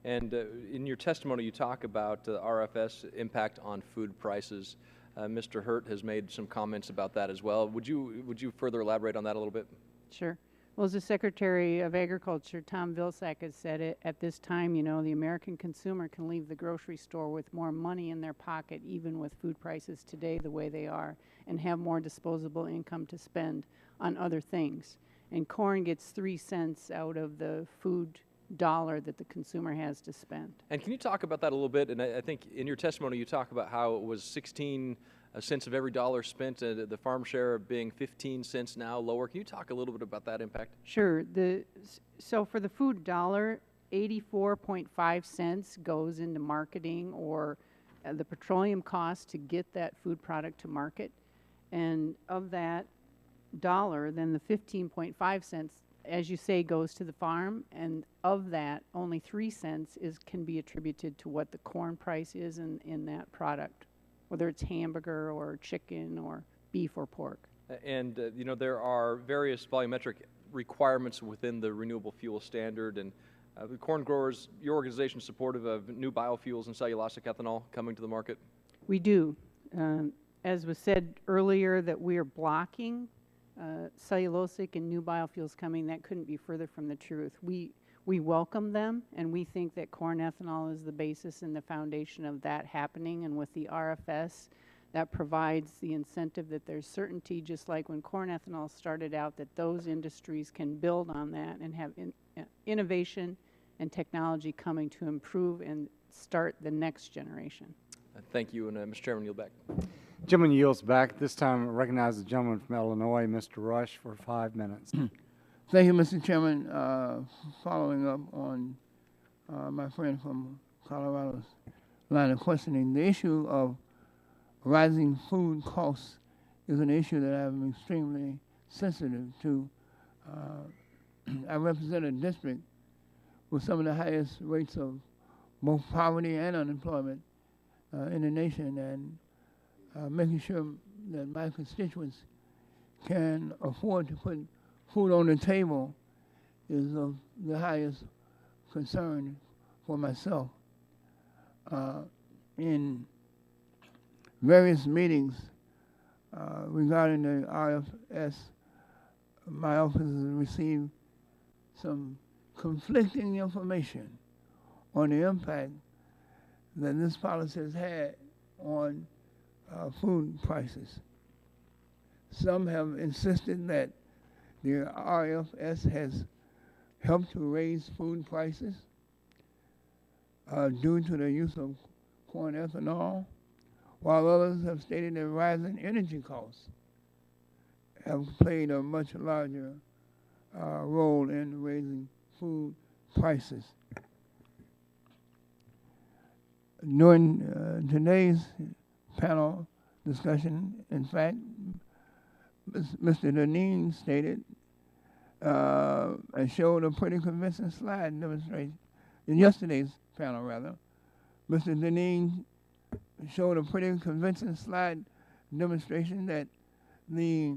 And in your testimony, you talk about RFS impact on food prices. Mr. Hurt has made some comments about that as well. Would you further elaborate on that a little bit? Sure. Well, as the Secretary of Agriculture, Tom Vilsack, has said it, at this time, you know, the American consumer can leave the grocery store with more money in their pocket, even with food prices today the way they are, and have more disposable income to spend on other things. And corn gets 3 cents out of the food dollar that the consumer has to spend. And can you talk about that a little bit? And I think in your testimony you talk about how it was 16 cents of every dollar spent, the farm share being 15 cents now lower. Can you talk a little bit about that impact? Sure. So for the food dollar, 84.5 cents goes into marketing or the petroleum cost to get that food product to market. And of that dollar, then the 15.5 cents, as you say, goes to the farm, and of that, only 3 cents can be attributed to what the corn price is in that product, whether it's hamburger or chicken or beef or pork. And you know, there are various volumetric requirements within the renewable fuel standard, and the corn growers, your organization is supportive of new biofuels and cellulosic ethanol coming to the market? We do. As was said earlier, that we are blocking cellulosic and new biofuels coming. That couldn't be further from the truth. We welcome them, and we think that corn ethanol is the basis and the foundation of that happening. And with the RFS, that provides the incentive that there's certainty, just like when corn ethanol started out, that those industries can build on that and have innovation and technology coming to improve and start the next generation. Thank you, and Mr. Chairman, yield back. Gentleman yields back. This time I recognize the gentleman from Illinois, Mr. Rush, for 5 minutes. Thank you, Mr. Chairman. Following up on my friend from Colorado's line of questioning, the issue of rising food costs is an issue that I'm extremely sensitive to. I represent a district with some of the highest rates of both poverty and unemployment in the nation, and making sure that my constituents can afford to put food on the table is of the highest concern for myself. In various meetings regarding the RFS, my office has received some conflicting information on the impact that this policy has had on food prices. Some have insisted that the RFS has helped to raise food prices due to the use of corn ethanol, while others have stated that rising energy costs have played a much larger role in raising food prices. During today's panel discussion, in fact, Mr. Deneen stated and showed a pretty convincing slide demonstration. In yesterday's panel, rather, Mr. Deneen showed a pretty convincing slide demonstration that the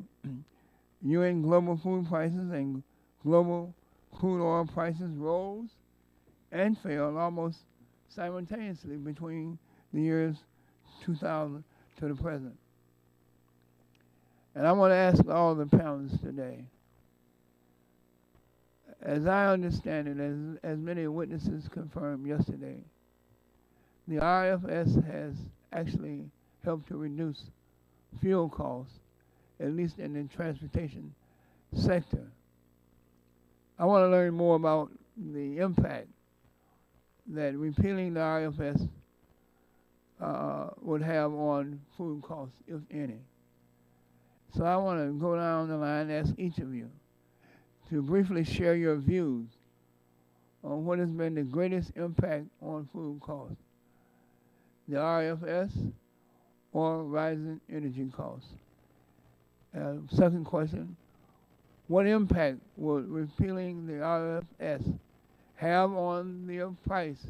UN global food prices and global crude oil prices rose and failed almost simultaneously between the years 2000 to the present. And I want to ask all the panelists today, as I understand it, as many witnesses confirmed yesterday, the RFS has actually helped to reduce fuel costs, at least in the transportation sector. I want to learn more about the impact that repealing the RFS would have on food costs, if any. So I want to go down the line and ask each of you to briefly share your views on what has been the greatest impact on food costs, the RFS or rising energy costs. Second question, what impact would repealing the RFS have on the prices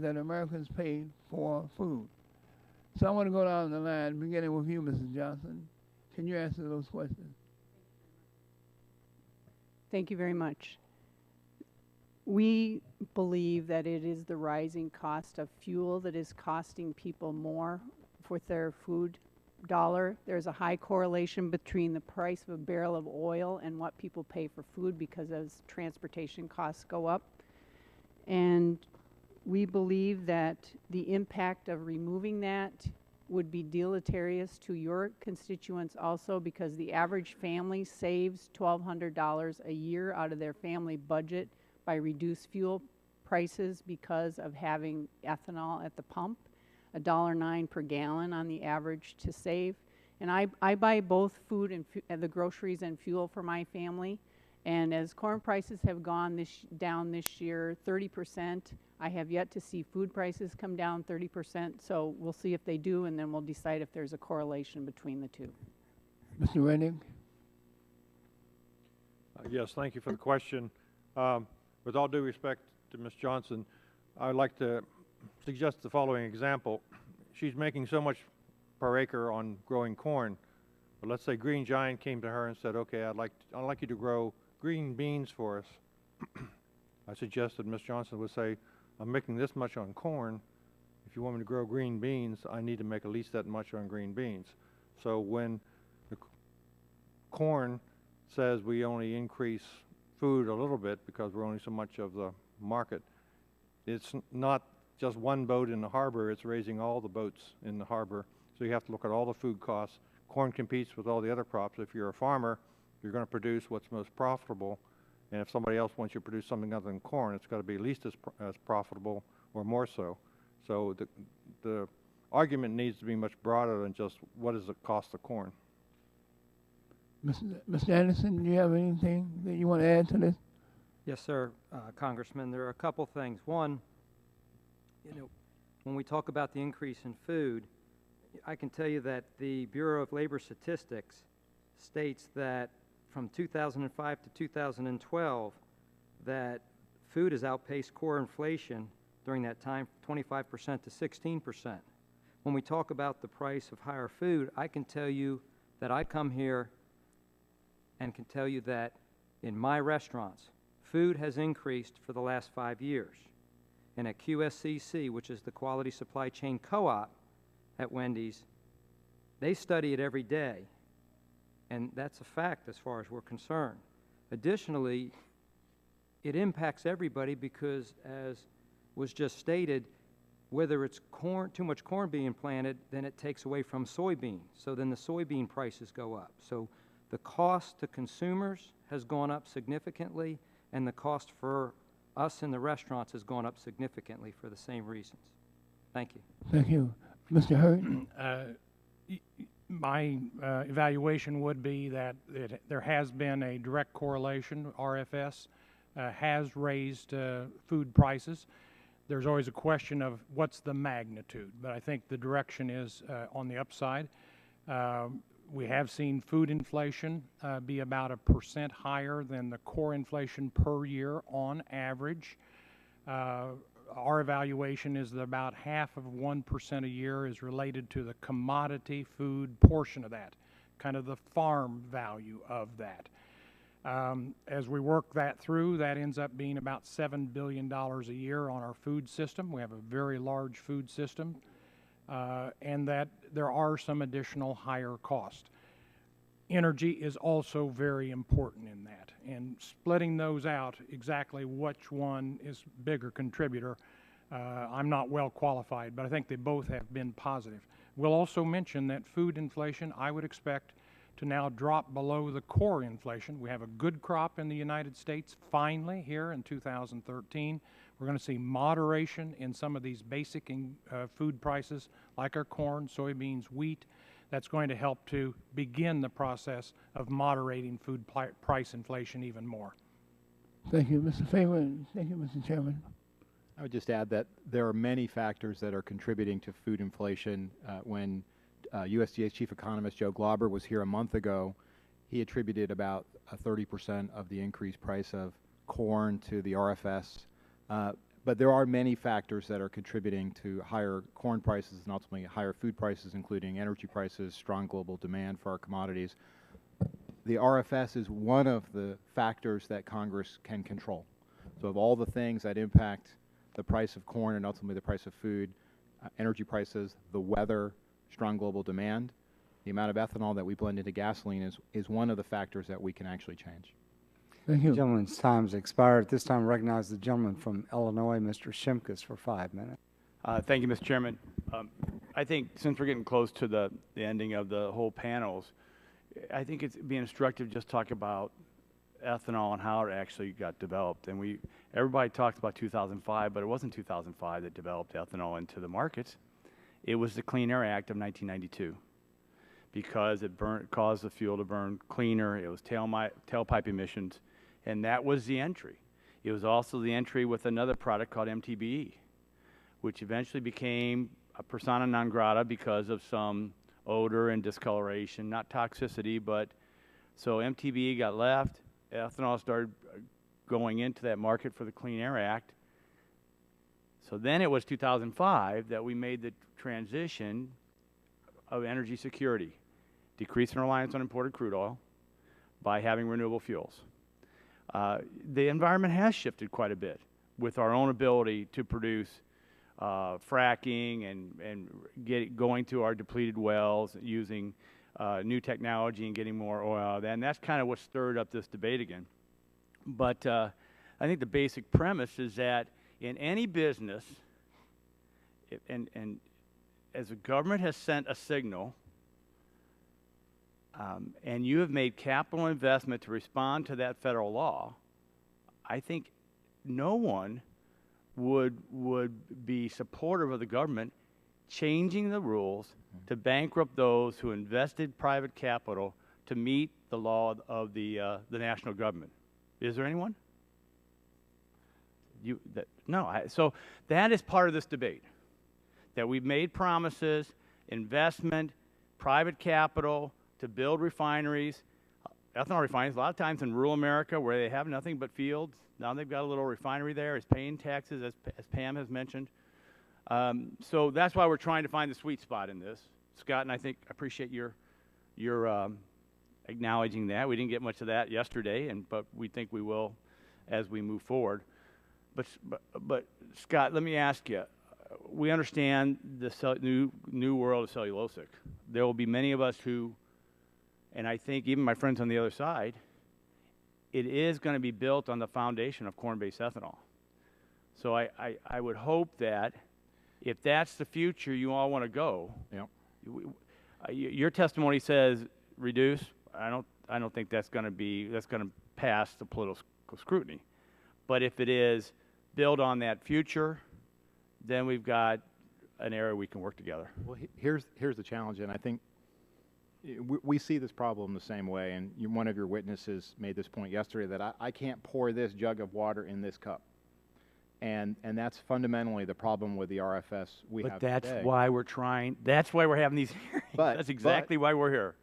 that Americans pay for food? So I want to go down the line, beginning with you, Mrs. Johnson. Can you answer those questions? Thank you very much. We believe that it is the rising cost of fuel that is costing people more for their food dollar. There's a high correlation between the price of a barrel of oil and what people pay for food, because as transportation costs go up. And we believe that the impact of removing that would be deleterious to your constituents also, because the average family saves $1,200 a year out of their family budget by reduced fuel prices because of having ethanol at the pump, $1.09 per gallon on the average to save. And I buy both food and the groceries and fuel for my family. And as corn prices have gone down this year 30%, I have yet to see food prices come down 30%. So we'll see if they do, and then we'll decide if there's a correlation between the two. Mr. Renning? Yes, thank you for the question. With all due respect to Ms. Johnson, I would like to suggest the following example. She's making so much per acre on growing corn, but let's say Green Giant came to her and said, okay, I'd like you to grow green beans for us. I suggested Ms. Johnson would say, I'm making this much on corn. If you want me to grow green beans, I need to make at least that much on green beans. So when the corn says we only increase food a little bit because we're only so much of the market, it's not just one boat in the harbor, it's raising all the boats in the harbor. So you have to look at all the food costs. Corn competes with all the other crops. If you're a farmer, you're going to produce what's most profitable. And if somebody else wants you to produce something other than corn, it's got to be at least as profitable or more so. So the argument needs to be much broader than just what is the cost of corn. Mr. Anderson, do you have anything that you want to add to this? Yes, sir, Congressman. There are a couple things. One, when we talk about the increase in food, I can tell you that the Bureau of Labor Statistics states that from 2005 to 2012, that food has outpaced core inflation during that time, 25% to 16%. When we talk about the price of higher food, I can tell you that I come here and can tell you that in my restaurants, food has increased for the last 5 years. And at QSCC, which is the Quality Supply Chain Co-op at Wendy's, they study it every day. And that's a fact as far as we're concerned. Additionally, it impacts everybody because, as was just stated, whether it's corn, too much corn being planted, then it takes away from soybean. So then the soybean prices go up. So the cost to consumers has gone up significantly, and the cost for us in the restaurants has gone up significantly for the same reasons. Thank you. Thank you. Mr. Hurd? My evaluation would be that there has been a direct correlation. RFS has raised food prices. There's always a question of what's the magnitude, but I think the direction is on the upside. We have seen food inflation be about 1% higher than the core inflation per year on average. Our evaluation is that about half of 1% a year is related to the commodity food portion of that, kind of the farm value of that. As we work that through, that ends up being about $7 billion a year on our food system. We have a very large food system, and that there are some additional higher costs. Energy is also very important in that, and splitting those out, exactly which one is bigger contributor, I'm not well qualified, but I think they both have been positive. We'll also mention that food inflation, I would expect to now drop below the core inflation. We have a good crop in the United States finally here in 2013. We're going to see moderation in some of these basic food prices like our corn, soybeans, wheat. That's going to help to begin the process of moderating food price inflation even more. Thank you, Mr. Favorite. Thank you, Mr. Chairman. I would just add that there are many factors that are contributing to food inflation. When USDA's chief economist Joe Glauber was here a month ago, he attributed about 30% of the increased price of corn to the RFS. But there are many factors that are contributing to higher corn prices and ultimately higher food prices, including energy prices, strong global demand for our commodities. The RFS is one of the factors that Congress can control. So of all the things that impact the price of corn and ultimately the price of food, energy prices, the weather, strong global demand, the amount of ethanol that we blend into gasoline is one of the factors that we can actually change. Thank you. The gentleman's time's expired. At this time, I recognize the gentleman from Illinois, Mr. Shimkus, for 5 minutes. Thank you, Mr. Chairman. I think since we're getting close to the ending of the whole panels, I think it's being instructive to just talk about ethanol and how it actually got developed. And everybody talks about 2005, but it wasn't 2005 that developed ethanol into the markets. It was the Clean Air Act of 1992 because it caused the fuel to burn cleaner. It was tailpipe emissions, and that was the entry. It was also the entry with another product called MTBE, which eventually became a persona non grata because of some odor and discoloration, not toxicity, but so MTBE got left. Ethanol started going into that market for the Clean Air Act. So then it was 2005 that we made the transition of energy security, decreasing reliance on imported crude oil by having renewable fuels. The environment has shifted quite a bit with our own ability to produce fracking and going to our depleted wells using new technology and getting more oil. And that's kind of what stirred up this debate again. But I think the basic premise is that in any business, and as the government has sent a signal, and you have made capital investment to respond to that federal law, I think no one would be supportive of the government changing the rules to bankrupt those who invested private capital to meet the law of the national government. Is there anyone? So that is part of this debate, that we've made promises, investment, private capital to build refineries, ethanol refineries, a lot of times in rural America where they have nothing but fields. Now they've got a little refinery there. It's paying taxes, as Pam has mentioned. So that's why we're trying to find the sweet spot in this. Scott, and I think I appreciate your acknowledging that. We didn't get much of that yesterday, but we think we will as we move forward. But Scott, let me ask you. We understand the new world of cellulosic. There will be many of us who, and I think even my friends on the other side, it is going to be built on the foundation of corn-based ethanol. So I would hope that if that's the future you all want to go, Yep. Your testimony says reduce. I don't think that's going to pass the political scrutiny. But if it is build on that future, then we've got an area we can work together. Well, here's the challenge, and I think we see this problem the same way, and one of your witnesses made this point yesterday that I can't pour this jug of water in this cup. And that's fundamentally the problem with the RFS we have today. But that's why we're trying, that's why we're having these hearings. That's exactly why we're here.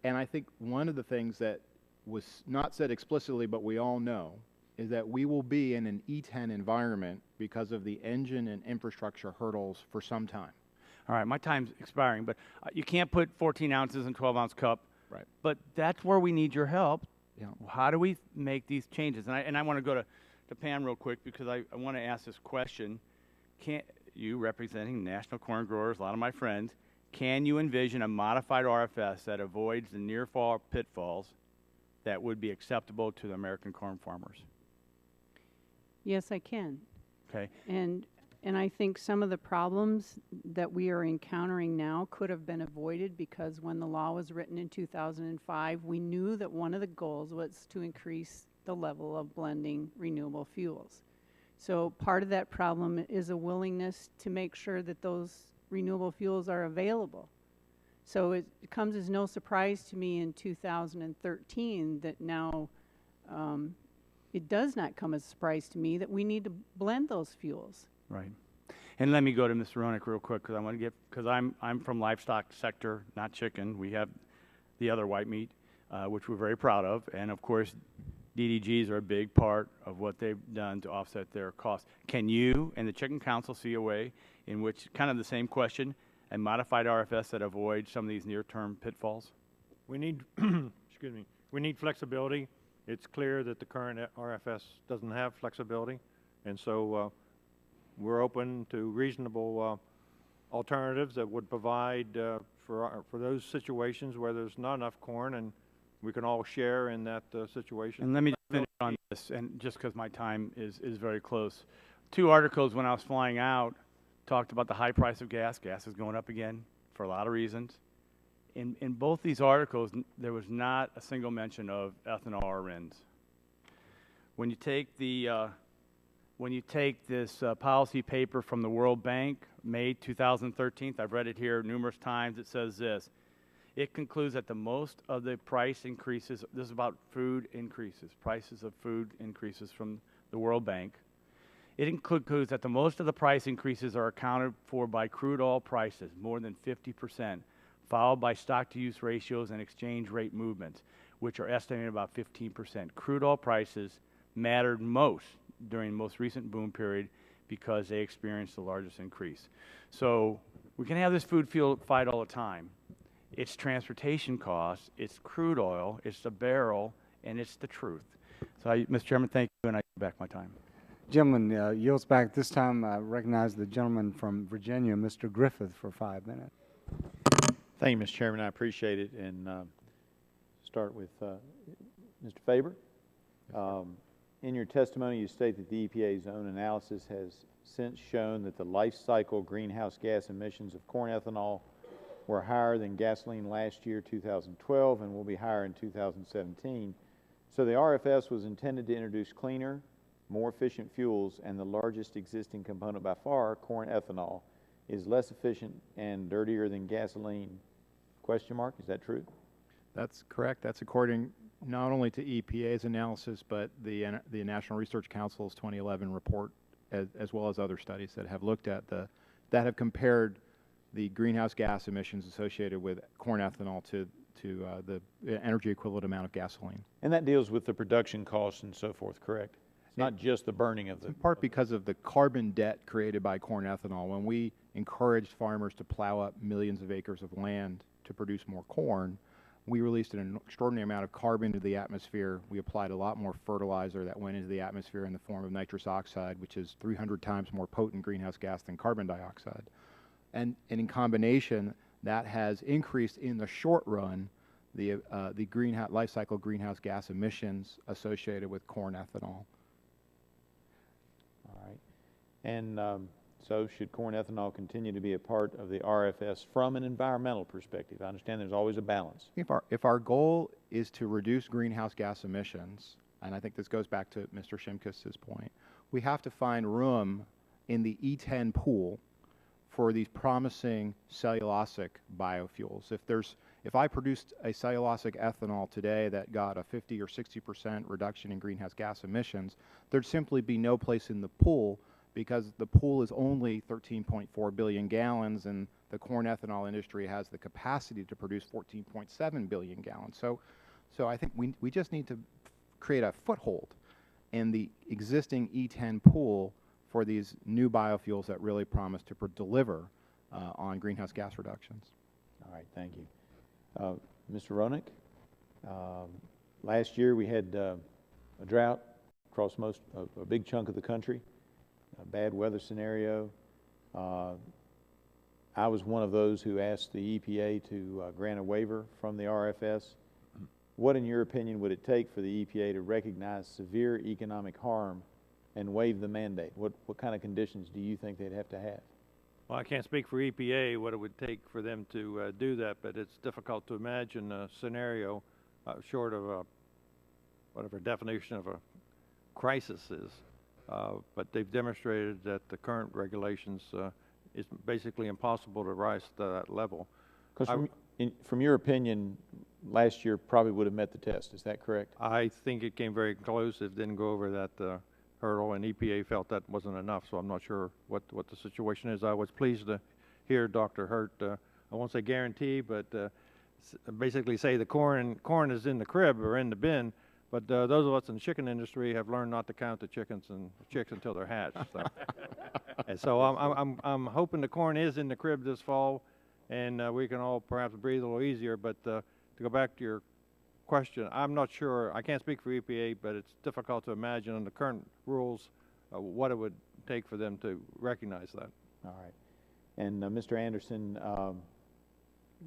And I think one of the things that was not said explicitly, but we all know, is that we will be in an E10 environment because of the engine and infrastructure hurdles for some time. All right, my time's expiring, but you can't put 14 ounces in a 12-ounce cup. Right. But that's where we need your help Yeah. How do we make these changes? And I want to go to Pam real quick because I want to ask this question. Can't you, representing national corn growers, a lot of my friends, can you envision a modified RFS that avoids the near-fall pitfalls that would be acceptable to the American corn farmers? Yes, I can. Okay. And I think some of the problems that we are encountering now could have been avoided because when the law was written in 2005, we knew that one of the goals was to increase the level of blending renewable fuels. So part of that problem is a willingness to make sure that those renewable fuels are available. So it comes as no surprise to me in 2013 that now it does not come as a surprise to me that we need to blend those fuels. Right. And let me go to Mr. Ronick real quick because I want to get, because I'm from livestock sector, not chicken. We have the other white meat, which we're very proud of. And of course, DDGs are a big part of what they've done to offset their costs. Can you and the Chicken Council see a way in which, kind of the same question, a modified RFS that avoids some of these near-term pitfalls? We need, excuse me, we need flexibility. It's clear that the current RFS doesn't have flexibility, and so we're open to reasonable alternatives that would provide for those situations where there's not enough corn and we can all share in that situation. And let me just finish on this, and just because my time is very close. 2 articles when I was flying out talked about the high price of gas. Gas is going up again for a lot of reasons. In both these articles, there was not a single mention of ethanol or RINs. When you take the this policy paper from the World Bank, May 2013, I've read it here numerous times, it says this. It concludes that the most of the price increases, this is about food increases, prices of food increases from the World Bank. It concludes that the most of the price increases are accounted for by crude oil prices, more than 50%, followed by stock-to-use ratios and exchange rate movements, which are estimated about 15%. Crude oil prices mattered most during the most recent boom period because they experienced the largest increase. So we can have this food fuel fight all the time. It's transportation costs, it's crude oil, it's the barrel, and it's the truth. So, Mr. Chairman, thank you, and I give back my time. Gentleman yields back. This time I recognize the gentleman from Virginia, Mr. Griffith, for 5 minutes. Thank you, Mr. Chairman. I appreciate it. And start with Mr. Faber. In your testimony, you state that the EPA's own analysis has since shown that the life cycle greenhouse gas emissions of corn ethanol were higher than gasoline last year, 2012, and will be higher in 2017. So the RFS was intended to introduce cleaner, more efficient fuels, and the largest existing component by far, corn ethanol, is less efficient and dirtier than gasoline. Question mark, is that true? That's correct. That's according not only to EPA's analysis, but the National Research Council's 2011 report, as well as other studies that have looked at that have compared the greenhouse gas emissions associated with corn ethanol to the energy equivalent amount of gasoline. And that deals with the production costs and so forth, correct? It's not just the burning of the... In part because of the carbon debt created by corn ethanol. When we encouraged farmers to plow up millions of acres of land to produce more corn, we released an extraordinary amount of carbon into the atmosphere. We applied a lot more fertilizer that went into the atmosphere in the form of nitrous oxide, which is 300 times more potent greenhouse gas than carbon dioxide. And in combination, that has increased in the short run the life cycle greenhouse gas emissions associated with corn ethanol. All right. And so should corn ethanol continue to be a part of the RFS from an environmental perspective? I understand there's always a balance. If our goal is to reduce greenhouse gas emissions, and I think this goes back to Mr. Shimkus' point, we have to find room in the E10 pool for these promising cellulosic biofuels. If I produced a cellulosic ethanol today that got a 50 or 60% reduction in greenhouse gas emissions, there'd simply be no place in the pool because the pool is only 13.4 billion gallons and the corn ethanol industry has the capacity to produce 14.7 billion gallons. So I think we just need to create a foothold in the existing E10 pool for these new biofuels that really promise to deliver on greenhouse gas reductions. All right, thank you. Mr. Ronick, Last year, we had a drought across a big chunk of the country, a bad weather scenario. I was one of those who asked the EPA to grant a waiver from the RFS. What, in your opinion, would it take for the EPA to recognize severe economic harm and waive the mandate? What kind of conditions do you think they'd have to have? Well, I can't speak for EPA what it would take for them to do that, but it's difficult to imagine a scenario short of whatever definition of a crisis is. But they've demonstrated that the current regulations it's basically impossible to rise to that level. Because from your opinion, last year probably would have met the test. Is that correct? I think it came very close. It didn't go over that hurdle, and EPA felt that wasn't enough, so I'm not sure what the situation is. I was pleased to hear Dr. Hurt, I won't say guarantee, but basically say the corn is in the crib or in the bin, but those of us in the chicken industry have learned not to count the chickens until they're hatched. So. And so I'm hoping the corn is in the crib this fall, and we can all perhaps breathe a little easier. But to go back to your question, I'm not sure. I can't speak for EPA, but it's difficult to imagine under current rules what it would take for them to recognize that. All right. And Mr. Anderson,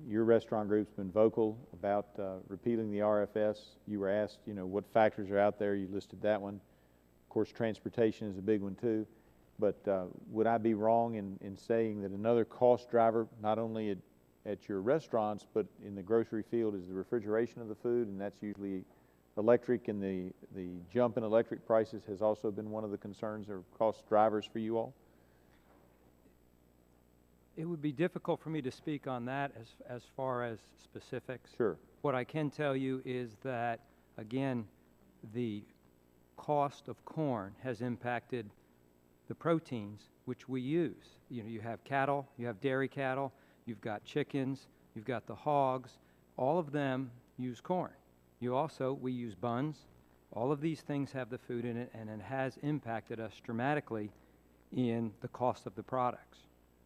your restaurant group's been vocal about repealing the RFS. You were asked, what factors are out there. You listed that one. Of course, transportation is a big one too. But would I be wrong in saying that another cost driver, not only at your restaurants, but in the grocery field, is the refrigeration of the food, and that's usually electric, and the jump in electric prices has also been one of the concerns or cost drivers for you all? It would be difficult for me to speak on that as far as specifics. Sure. What I can tell you is that, again, the cost of corn has impacted the proteins which we use. You have cattle, you have dairy cattle, you've got chickens, you've got the hogs. All of them use corn. We use buns. All of these things have the food in it, and it has impacted us dramatically in the cost of the products.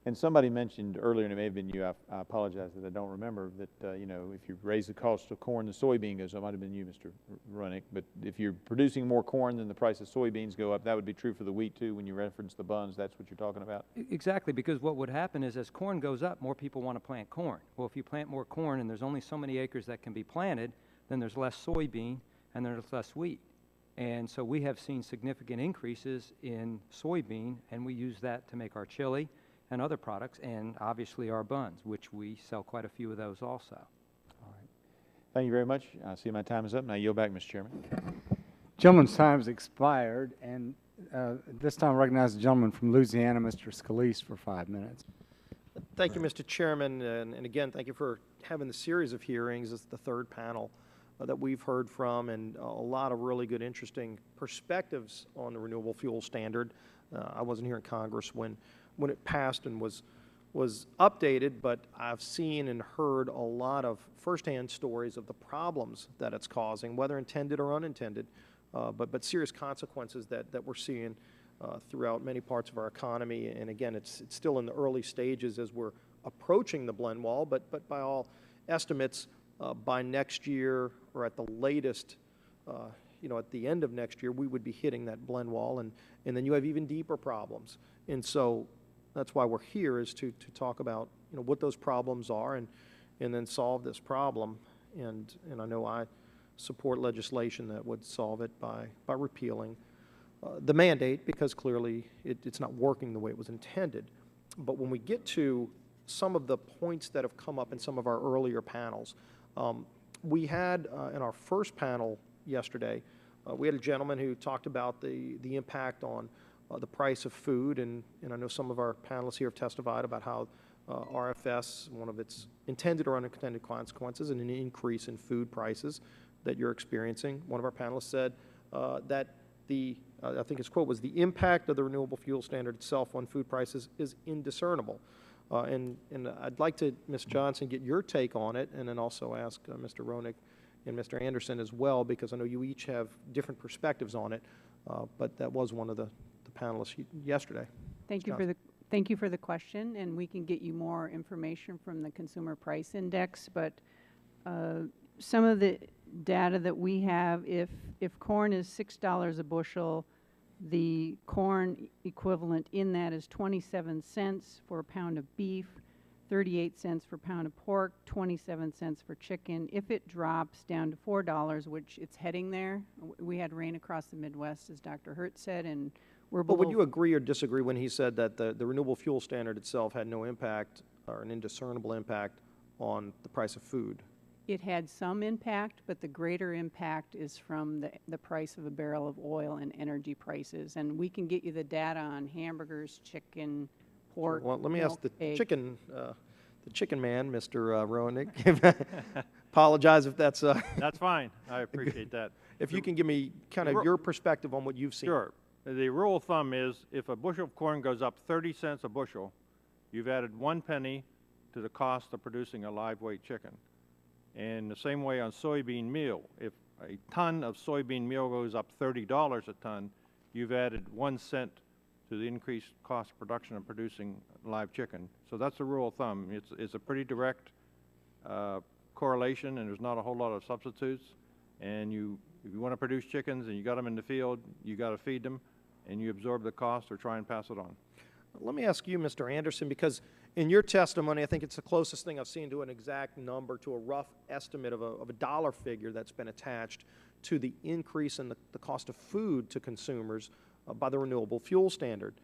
And somebody mentioned earlier, and it may have been you, I apologize that I don't remember, that, if you raise the cost of corn, the soybean goes up. It might have been you, Mr. Runick, but if you're producing more corn, then the price of soybeans go up. That would be true for the wheat, too, when you reference the buns. That's what you're talking about? Exactly, because what would happen is as corn goes up, more people want to plant corn. Well, if you plant more corn and there's only so many acres that can be planted, then there's less soybean and there's less wheat. And so we have seen significant increases in soybean, and we use that to make our chili and other products, and obviously our buns, which we sell quite a few of those also. All right. Thank you very much. I see my time is up. Now yield back, Mr. Chairman. Gentleman's time has expired, and this time I recognize the gentleman from Louisiana, Mr. Scalise, for 5 minutes. Thank you, Mr. Chairman, and again, thank you for having the series of hearings. It's the third panel that we've heard from, and a lot of really good, interesting perspectives on the renewable fuel standard. I wasn't here in Congress when it passed and was updated, but I've seen and heard a lot of firsthand stories of the problems that it's causing, whether intended or unintended, but serious consequences that we're seeing throughout many parts of our economy. And again, it's still in the early stages as we're approaching the blend wall, but by all estimates, by next year or at the latest, at the end of next year, we would be hitting that blend wall, and then you have even deeper problems. And so that's why we're here, is to talk about what those problems are and then solve this problem. And I know I support legislation that would solve it by repealing the mandate, because clearly it's not working the way it was intended. But when we get to some of the points that have come up in some of our earlier panels, we had in our first panel yesterday, we had a gentleman who talked about the impact on the price of food, and I know some of our panelists here have testified about how RFS, one of its intended or unintended consequences, and an increase in food prices that you're experiencing. One of our panelists said that I think his quote was, "The impact of the renewable fuel standard itself on food prices is indiscernible." And I'd like to, Ms. Johnson, get your take on it, and then also ask Mr. Ronick and Mr. Anderson as well, because I know you each have different perspectives on it, but that was one of the panelists yesterday. Thank you for the question, and we can get you more information from the Consumer Price Index. But some of the data that we have, if corn is $6 a bushel, the corn equivalent in that is 27 cents for a pound of beef, 38 cents for a pound of pork, 27 cents for chicken. If it drops down to $4, which it's heading there, we had rain across the Midwest, as Dr. Hertz said, and we're But below. would you agree or disagree when he said that the renewable fuel standard itself had no impact or an indiscernible impact on the price of food? It had some impact, but the greater impact is from the price of a barrel of oil and energy prices. And we can get you the data on hamburgers, chicken, pork. Well, let me ask milk, the egg. chicken man, Mr. Roenick. Apologize if that's That's fine. I appreciate that. if you can give me kind of your perspective on what you've seen. Sure. The rule of thumb is if a bushel of corn goes up 30 cents a bushel, you've added 1 penny to the cost of producing a live weight chicken. And the same way on soybean meal, if a ton of soybean meal goes up $30 a ton, you've added 1 cent to the increased cost of production of producing live chicken. So that's the rule of thumb. It's a pretty direct correlation, and there's not a whole lot of substitutes. And if you want to produce chickens and you got them in the field, you got to feed them, and you absorb the cost or try and pass it on. Let me ask you, Mr. Anderson, because in your testimony, I think it's the closest thing I've seen to an exact number, to a rough estimate of a dollar figure that's been attached to the increase in the cost of food to consumers by the renewable fuel standard.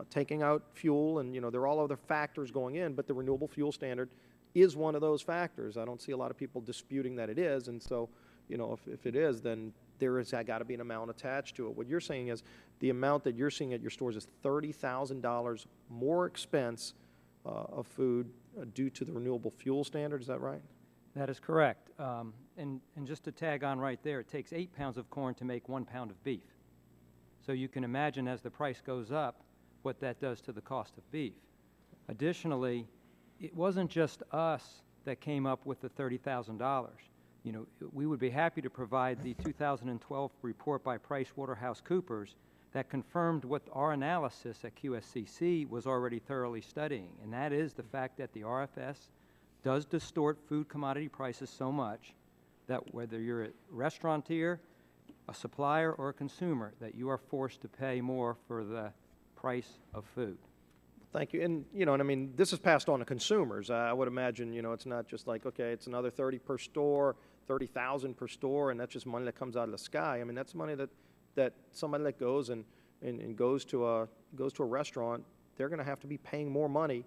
Taking out fuel, and there are all other factors going in, but the renewable fuel standard is one of those factors. I don't see a lot of people disputing that it is, and so if it is, then there is got to be an amount attached to it. What you're saying is the amount that you're seeing at your stores is $30,000 more expense of food due to the renewable fuel standard. Is that right? That is correct. And just to tag on right there, it takes 8 pounds of corn to make 1 pound of beef. So you can imagine as the price goes up, what that does to the cost of beef. Additionally, it wasn't just us that came up with the $30,000. We would be happy to provide the 2012 report by PricewaterhouseCoopers that confirmed what our analysis at QSCC was already thoroughly studying, and that is the fact that the RFS does distort food commodity prices so much that whether you're a restaurateur, a supplier, or a consumer, that you are forced to pay more for the price of food. Thank you. And, and I mean, this is passed on to consumers. I would imagine, it's not just like, okay, it's another 30 per store, 30,000 per store, and that's just money that comes out of the sky. I mean, that's money that somebody that goes and goes to a restaurant, they're going to have to be paying more money,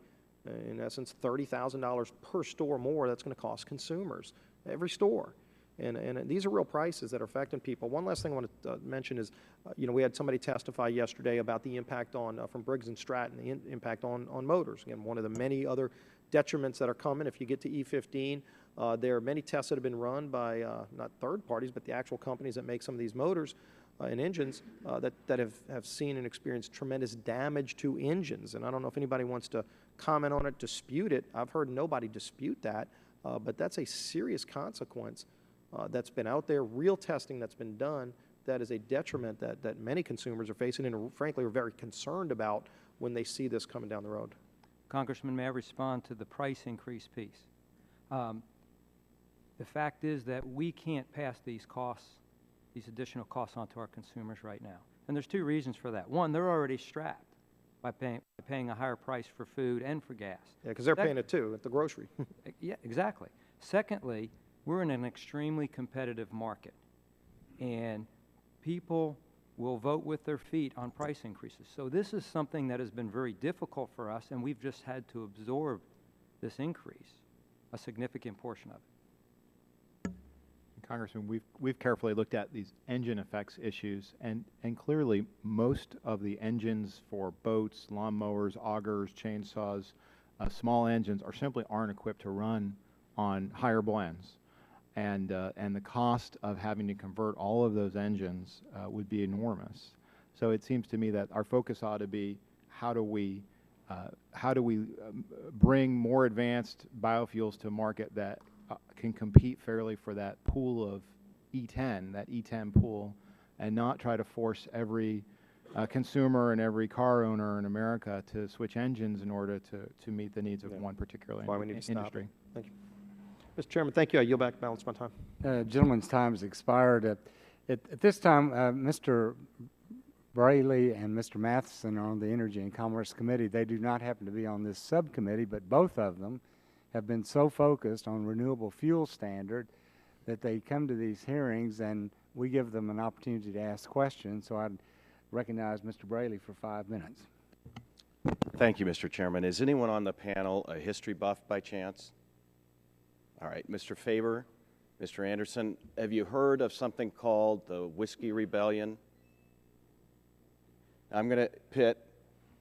in essence, $30,000 per store more. That's going to cost consumers, every store. And these are real prices that are affecting people. One last thing I want to mention is, we had somebody testify yesterday about the impact from Briggs & Stratton, the impact on motors. Again, one of the many other detriments that are coming if you get to E15. There are many tests that have been run by not third parties, but the actual companies that make some of these motors and engines that have seen and experienced tremendous damage to engines. And I don't know if anybody wants to comment on it, dispute it. I've heard nobody dispute that, but that's a serious consequence that's been out there, real testing that's been done, that is a detriment that many consumers are facing and, frankly, are very concerned about when they see this coming down the road. Congressman, may I respond to the price increase piece? The fact is that we can't pass these additional costs onto our consumers right now. And there's 2 reasons for that. One, they're already strapped by paying a higher price for food and for gas. Yeah, because they're paying it too at the grocery. Yeah, exactly. Secondly, we're in an extremely competitive market, and people will vote with their feet on price increases. So this is something that has been very difficult for us, and we've just had to absorb this increase, a significant portion of it. Congressman, we've carefully looked at these engine effects issues, and clearly most of the engines for boats, lawnmowers, augers, chainsaws, small engines simply aren't equipped to run on higher blends. And the cost of having to convert all of those engines would be enormous. So it seems to me that our focus ought to be how do we bring more advanced biofuels to market that can compete fairly for that pool of E10, that E10 pool, and not try to force every consumer and every car owner in America to switch engines in order to meet the needs of one particular industry. Thank you. Mr. Chairman, thank you. I yield back the balance of my time. Gentleman's time has expired. At this time, Mr. Braley and Mr. Matheson are on the Energy and Commerce Committee. They do not happen to be on this subcommittee, but both of them have been so focused on renewable fuel standard that they come to these hearings and we give them an opportunity to ask questions. So I'd recognize Mr. Braley for 5 minutes. Thank you, Mr. Chairman. Is anyone on the panel a history buff by chance? All right, Mr. Faber, Mr. Anderson, have you heard of something called the Whiskey Rebellion? I'm going to pit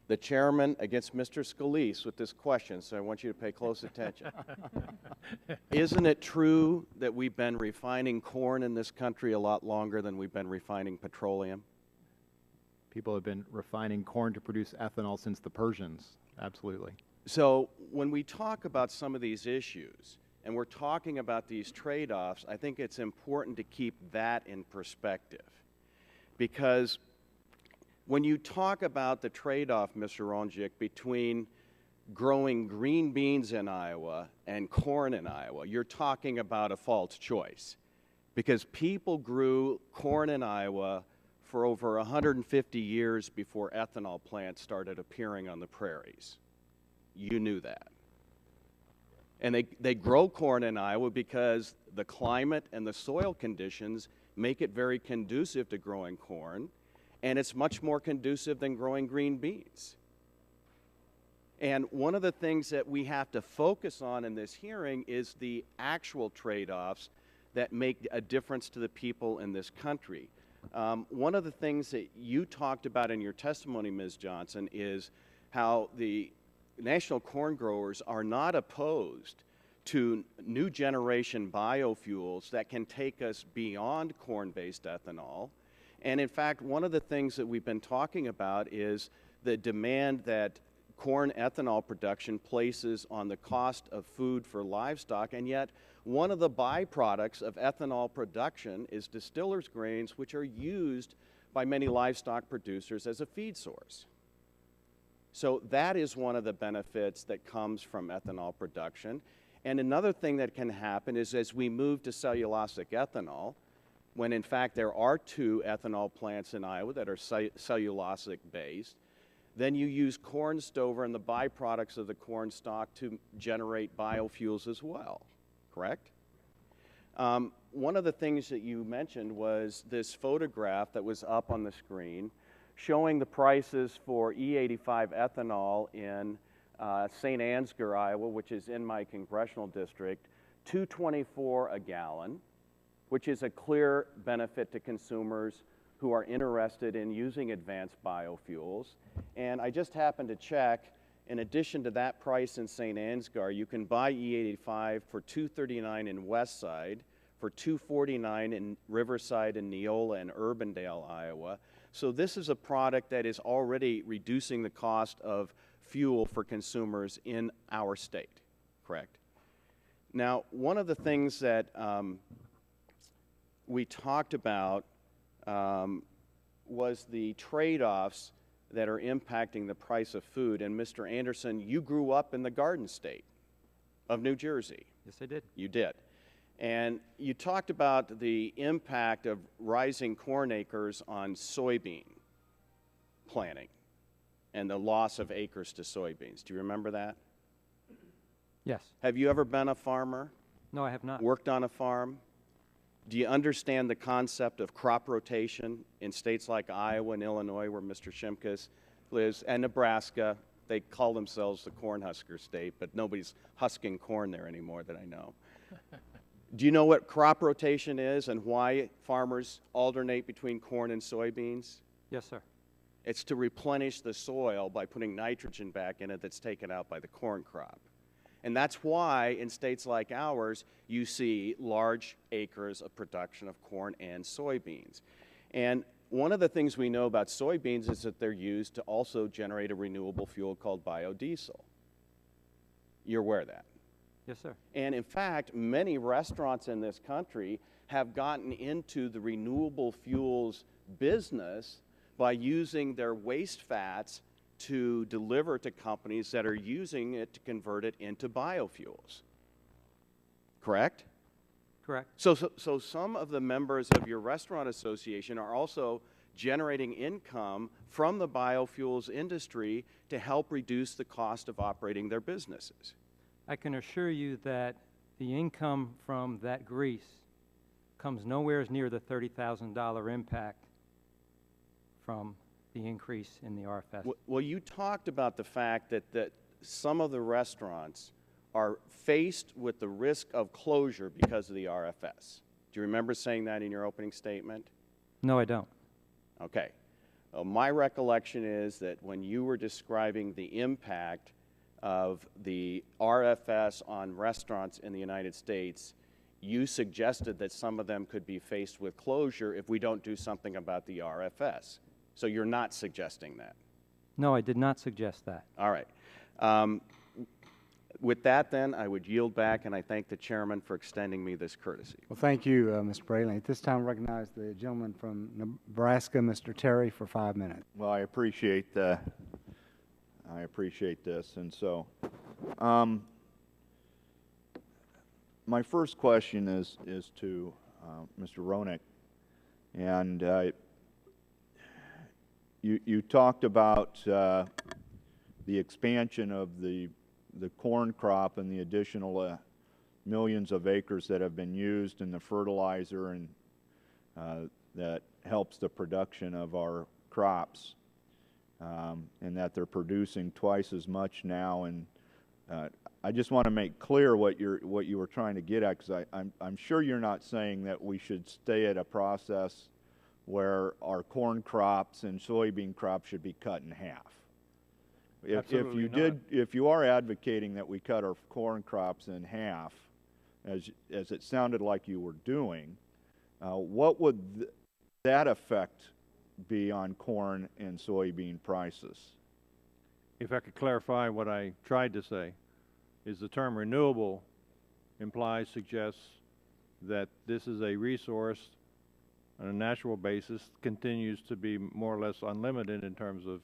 the chairman against Mr. Scalise with this question, so I want you to pay close attention. Isn't it true that we've been refining corn in this country a lot longer than we've been refining petroleum? People have been refining corn to produce ethanol since the Persians. Absolutely. So when we talk about some of these issues, and we're talking about these trade-offs, I think it's important to keep that in perspective. Because when you talk about the trade-off, Mr. Ronjik, between growing green beans in Iowa and corn in Iowa, you're talking about a false choice. Because people grew corn in Iowa for over 150 years before ethanol plants started appearing on the prairies. You knew that. And they grow corn in Iowa because the climate and the soil conditions make it very conducive to growing corn, and it's much more conducive than growing green beans. And one of the things that we have to focus on in this hearing is the actual trade-offs that make a difference to the people in this country. One of the things that you talked about in your testimony, Ms. Johnson, is how the national corn growers are not opposed to new generation biofuels that can take us beyond corn-based ethanol. And in fact, one of the things that we've been talking about is the demand that corn ethanol production places on the cost of food for livestock, and yet one of the byproducts of ethanol production is distillers' grains, which are used by many livestock producers as a feed source. So that is one of the benefits that comes from ethanol production. And another thing that can happen is as we move to cellulosic ethanol, when in fact there are 2 ethanol plants in Iowa that are cellulosic based, then you use corn stover and the byproducts of the corn stalk to generate biofuels as well, correct? One of the things that you mentioned was this photograph that was up on the screen showing the prices for E85 ethanol in St. Ansgar, Iowa, which is in my congressional district, $2.24 a gallon, which is a clear benefit to consumers who are interested in using advanced biofuels. And I just happened to check, in addition to that price in St. Ansgar, you can buy E85 for $2.39 in Westside, for $2.49 in Riverside and Neola and Urbandale, Iowa. So this is a product that is already reducing the cost of fuel for consumers in our state, correct? Now, one of the things that we talked about was the trade-offs that are impacting the price of food. And Mr. Anderson, you grew up in the Garden State of New Jersey. Yes, I did. You did. And you talked about the impact of rising corn acres on soybean planting and the loss of acres to soybeans. Do you remember that? Yes. Have you ever been a farmer? No, I have not. Worked on a farm? Do you understand the concept of crop rotation in states like Iowa and Illinois, where Mr. Shimkus lives, and Nebraska? They call themselves the Cornhusker State, but nobody's husking corn there anymore that I know. Do you know what crop rotation is and why farmers alternate between corn and soybeans? Yes, sir. It's to replenish the soil by putting nitrogen back in it that's taken out by the corn crop. And that's why in states like ours, you see large acres of production of corn and soybeans. And one of the things we know about soybeans is that they're used to also generate a renewable fuel called biodiesel. You're aware of that? Yes, sir. And in fact, many restaurants in this country have gotten into the renewable fuels business by using their waste fats to deliver to companies that are using it to convert it into biofuels. correct? Correct. So some of the members of your restaurant association are also generating income from the biofuels industry to help reduce the cost of operating their businesses. I can assure you that the income from that grease comes nowhere near the $30,000 impact from the increase in the RFS. Well, you talked about the fact that some of the restaurants are faced with the risk of closure because of the RFS. Do you remember saying that in your opening statement? No, I don't. Okay. My recollection is that when you were describing the impact of the RFS on restaurants in the United States, you suggested that some of them could be faced with closure if we don't do something about the RFS. So you're not suggesting that? No, I did not suggest that. All right. With that, then, I would yield back, and I thank the chairman for extending me this courtesy. Well, thank you, Mr. Braley. At this time, I recognize the gentleman from Nebraska, Mr. Terry, for 5 minutes. Well, I appreciate this, and so my first question is to Mr. Roenick, and you talked about the expansion of the corn crop and the additional millions of acres that have been used in the fertilizer and that helps the production of our crops, and that they're producing twice as much now. And I just want to make clear what you were trying to get at, because I'm sure you're not saying that we should stay at a process where our corn crops and soybean crops should be cut in half. If you are advocating that we cut our corn crops in half, as it sounded like you were doing, what would that effect be on corn and soybean prices? If I could clarify what I tried to say, is the term renewable suggests that this is a resource on a natural basis, continues to be more or less unlimited in terms of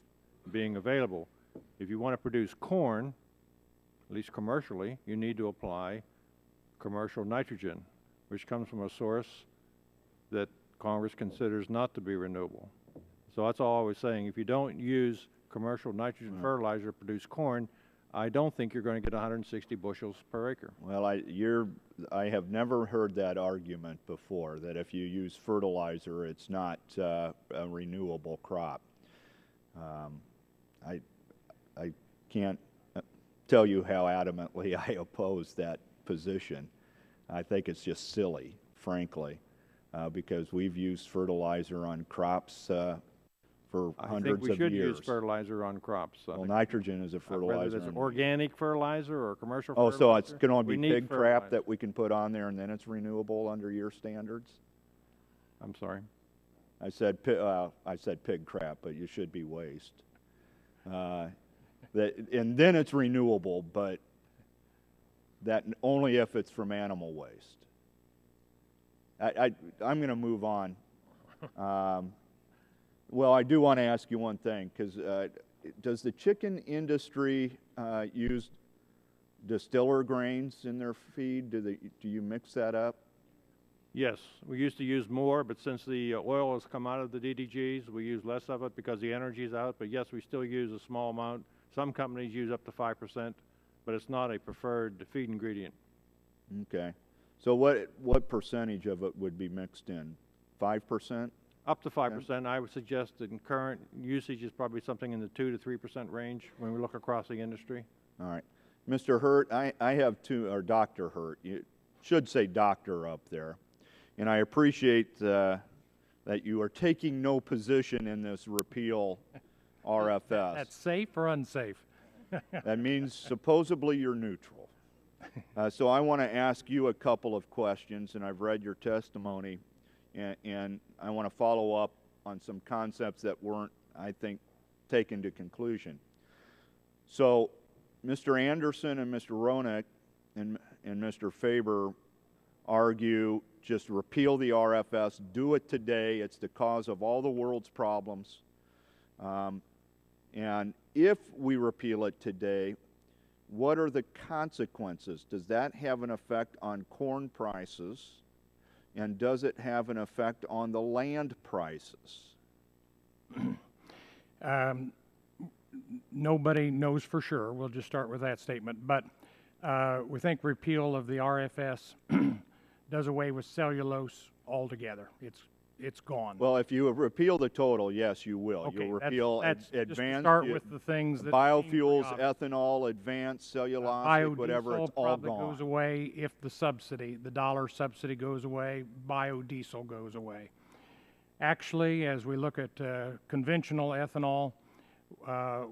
being available. If you want to produce corn, at least commercially, you need to apply commercial nitrogen, which comes from a source that Congress considers not to be renewable. So that's all I was saying. If you don't use commercial nitrogen fertilizer to produce corn, I don't think you're going to get 160 bushels per acre. Well, I have never heard that argument before, that if you use fertilizer, it's not a renewable crop. I can't tell you how adamantly I oppose that position. I think it's just silly, frankly, because we've used fertilizer on crops for hundreds of years. I think we should use fertilizer on crops. Well, nitrogen is a fertilizer. Whether it's organic fertilizer or commercial fertilizer. Oh, so it's going to be pig fertilizer. crap that we can put on there and then it's renewable under your standards? I'm sorry? I said pig crap, but you should be waste. And then it's renewable, but that only if it's from animal waste. I'm going to move on. Well, I do want to ask you one thing, because does the chicken industry use distiller grains in their feed? Do you mix that up? Yes, we used to use more, but since the oil has come out of the DDGs, we use less of it because the energy is out. But yes, we still use a small amount. Some companies use up to 5%, but it's not a preferred feed ingredient. Okay. So what percentage of it would be mixed in? 5%? Up to 5%. I would suggest that in current usage is probably something in the 2 to 3% range when we look across the industry. All right. Mr. Hurt, I have two, or Dr. Hurt. You should say doctor up there. And I appreciate that you are taking no position in this repeal RFS. That's safe or unsafe? That means supposedly you're neutral. So I want to ask you a couple of questions, and I've read your testimony, and I want to follow up on some concepts that weren't, I think, taken to conclusion. So Mr. Anderson and Mr. Roenick and Mr. Faber argue just repeal the RFS, do it today. It's the cause of all the world's problems. And if we repeal it today, what are the consequences? Does that have an effect on corn prices? And does it have an effect on the land prices? Nobody knows for sure. We'll just start with that statement. But we think repeal of the RFS does away with cellulose altogether. It's gone. Well, if you repeal the total, yes, you will. Okay, You'll repeal that's just to advanced start with the things that biofuels, seem pretty ethanol, advanced cellulosic, whatever. It's biodiesel all probably gone. goes away if the dollar subsidy goes away. Biodiesel goes away. Actually, as we look at conventional ethanol,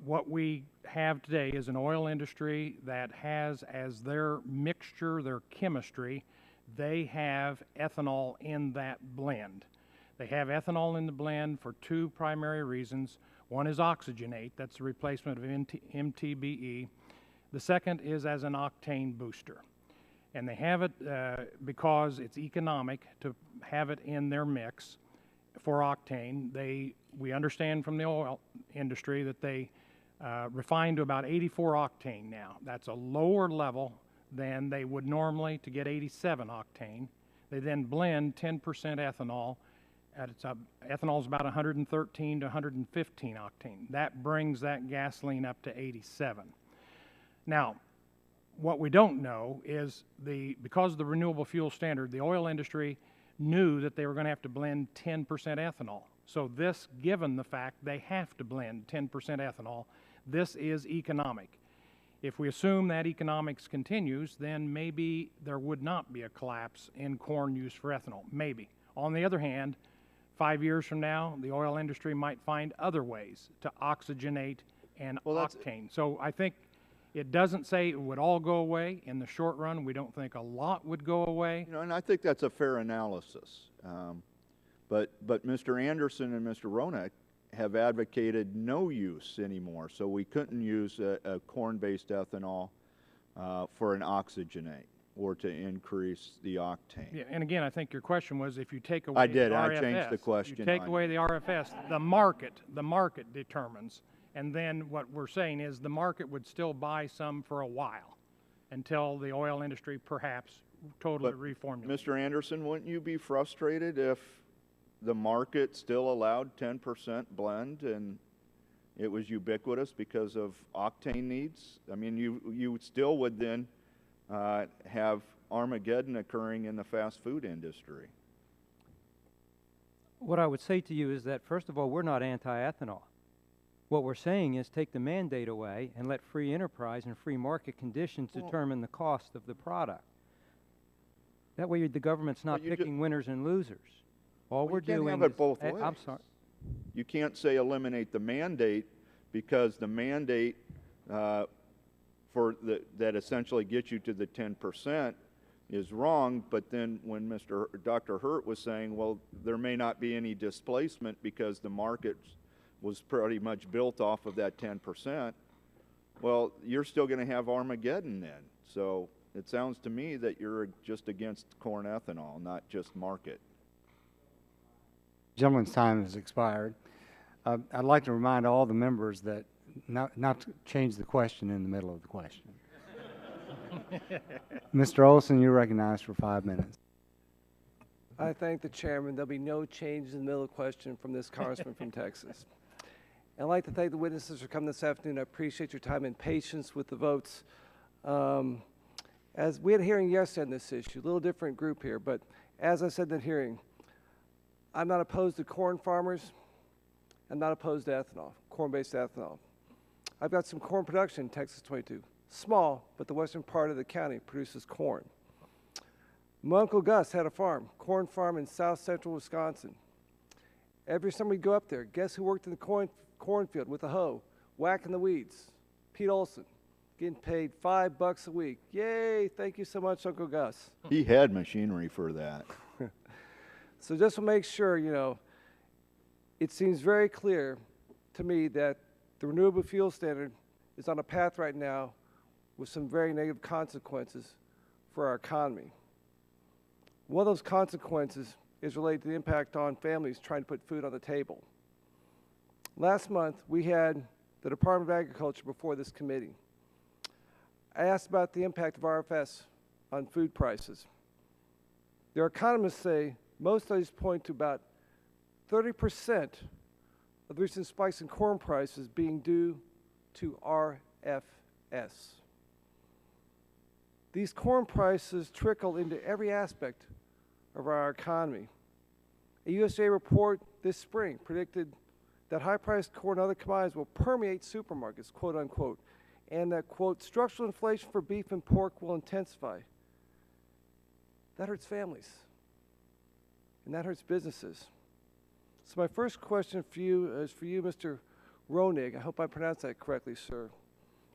what we have today is an oil industry that has as their mixture, their chemistry, they have ethanol in that blend. They have ethanol in the blend for two primary reasons. One is oxygenate, that's the replacement of MTBE. The second is as an octane booster. And they have it because it's economic to have it in their mix for octane. We understand from the oil industry that they refine to about 84 octane now. That's a lower level than they would normally to get 87 octane. They then blend 10% ethanol. Ethanol is about 113 to 115 octane. That brings that gasoline up to 87. Now, what we don't know is because of the renewable fuel standard, the oil industry knew that they were going to have to blend 10% ethanol. So this, given the fact they have to blend 10% ethanol, this is economic. If we assume that economics continues, then maybe there would not be a collapse in corn use for ethanol. Maybe. On the other hand, 5 years from now, the oil industry might find other ways to oxygenate and octane. So I think it doesn't say it would all go away. In the short run, we don't think a lot would go away. And I think that's a fair analysis. But Mr. Anderson and Mr. Ronak have advocated no use anymore, so we couldn't use a corn-based ethanol for an oxygenate or to increase the octane. Yeah, and again, I think your question was if you take away I did. the RFS, I changed the question. If you take away the RFS, the market determines. And then what we're saying is the market would still buy some for a while until the oil industry perhaps totally reformulates. Mr. Anderson, wouldn't you be frustrated if the market still allowed 10% blend and it was ubiquitous because of octane needs? I mean, you still would then have Armageddon occurring in the fast food industry. What I would say to you is that, first of all, we're not anti-ethanol. What we're saying is take the mandate away and let free enterprise and free market conditions determine the cost of the product. That way the government's not picking winners and losers. All we're doing is... You can't have it both ways. I'm sorry. You can't say eliminate the mandate because the mandate that essentially gets you to the 10% is wrong, but then when Dr. Hurt was saying, well, there may not be any displacement because the market was pretty much built off of that 10%, well, you're still going to have Armageddon then. So it sounds to me that you're just against corn ethanol, not just market. Gentleman's time has expired. I'd like to remind all the members that not to change the question in the middle of the question. Mr. Olson, you're recognized for 5 minutes. I thank the chairman. There'll be no change in the middle of the question from this congressman from Texas. And I'd like to thank the witnesses for coming this afternoon. I appreciate your time and patience with the votes. As we had a hearing yesterday on this issue, a little different group here, but as I said in the hearing, I'm not opposed to corn farmers. I'm not opposed to ethanol, corn-based ethanol. I've got some corn production in Texas 22. Small, but the western part of the county produces corn. My Uncle Gus had a corn farm in south central Wisconsin. Every summer we'd go up there. Guess who worked in the cornfield with a hoe, whacking the weeds? Pete Olson, getting paid $5 a week. Yay, thank you so much, Uncle Gus. He had machinery for that. So just to make sure, it seems very clear to me that the renewable fuel standard is on a path right now with some very negative consequences for our economy. One of those consequences is related to the impact on families trying to put food on the table. Last month, we had the Department of Agriculture before this committee. I asked about the impact of RFS on food prices. Their economists say most studies point to about 30% of the recent spikes in corn prices being due to RFS. These corn prices trickle into every aspect of our economy. A USA report this spring predicted that high-priced corn and other commodities will permeate supermarkets, quote unquote, and that, quote, structural inflation for beef and pork will intensify. That hurts families, and that hurts businesses. So my first question for you is for you, Mr. Ronig. I hope I pronounced that correctly, sir.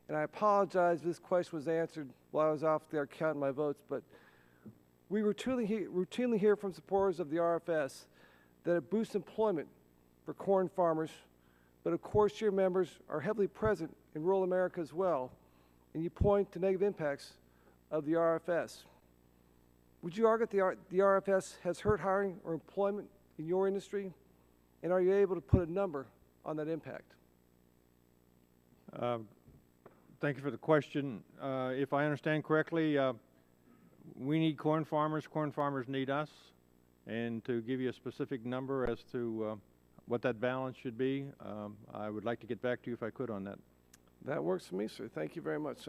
And I apologize if this question was answered while I was off there counting my votes, but we routinely hear from supporters of the RFS that it boosts employment for corn farmers, but of course your members are heavily present in rural America as well, and you point to negative impacts of the RFS. Would you argue that the RFS has hurt hiring or employment in your industry, and are you able to put a number on that impact? Thank you for the question. If I understand correctly, we need corn farmers need us, and to give you a specific number as to what that balance should be, I would like to get back to you if I could on that. That works for me, sir. Thank you very much.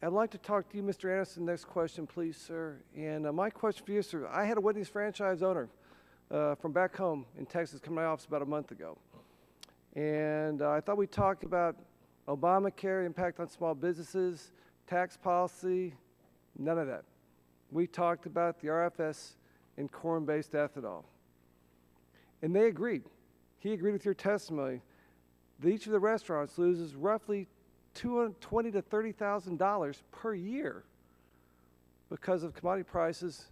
I'd like to talk to you, Mr. Anderson. Next question, please, sir. And my question for you, sir, I had a Wendy's franchise owner from back home in Texas come to my office about a month ago. And I thought we talked about Obamacare, impact on small businesses, tax policy, none of that. We talked about the RFS and corn-based ethanol. And they agreed. He agreed with your testimony that each of the restaurants loses roughly $20,000 to $30,000 per year because of commodity prices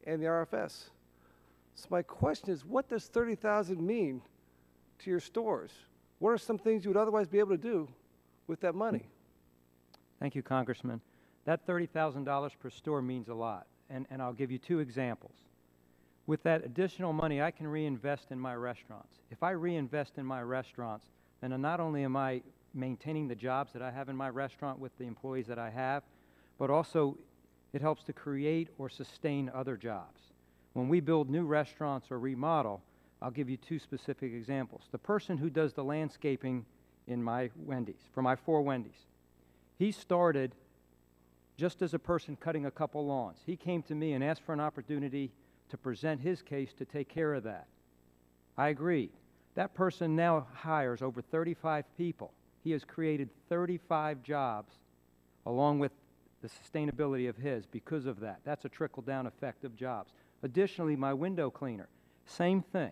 and the RFS. So my question is, what does $30,000 mean to your stores? What are some things you would otherwise be able to do with that money? Thank you, Congressman. That $30,000 per store means a lot, and I'll give you two examples. With that additional money, I can reinvest in my restaurants. If I reinvest in my restaurants, then not only am I maintaining the jobs that I have in my restaurant with the employees that I have, but also it helps to create or sustain other jobs. When we build new restaurants or remodel, I'll give you two specific examples. The person who does the landscaping in my Wendy's, for my 4 Wendy's, he started just as a person cutting a couple lawns. He came to me and asked for an opportunity to present his case to take care of that. I agreed. That person now hires over 35 people. He has created 35 jobs along with the sustainability of his because of that. That's a trickle-down effect of jobs. Additionally, my window cleaner, same thing.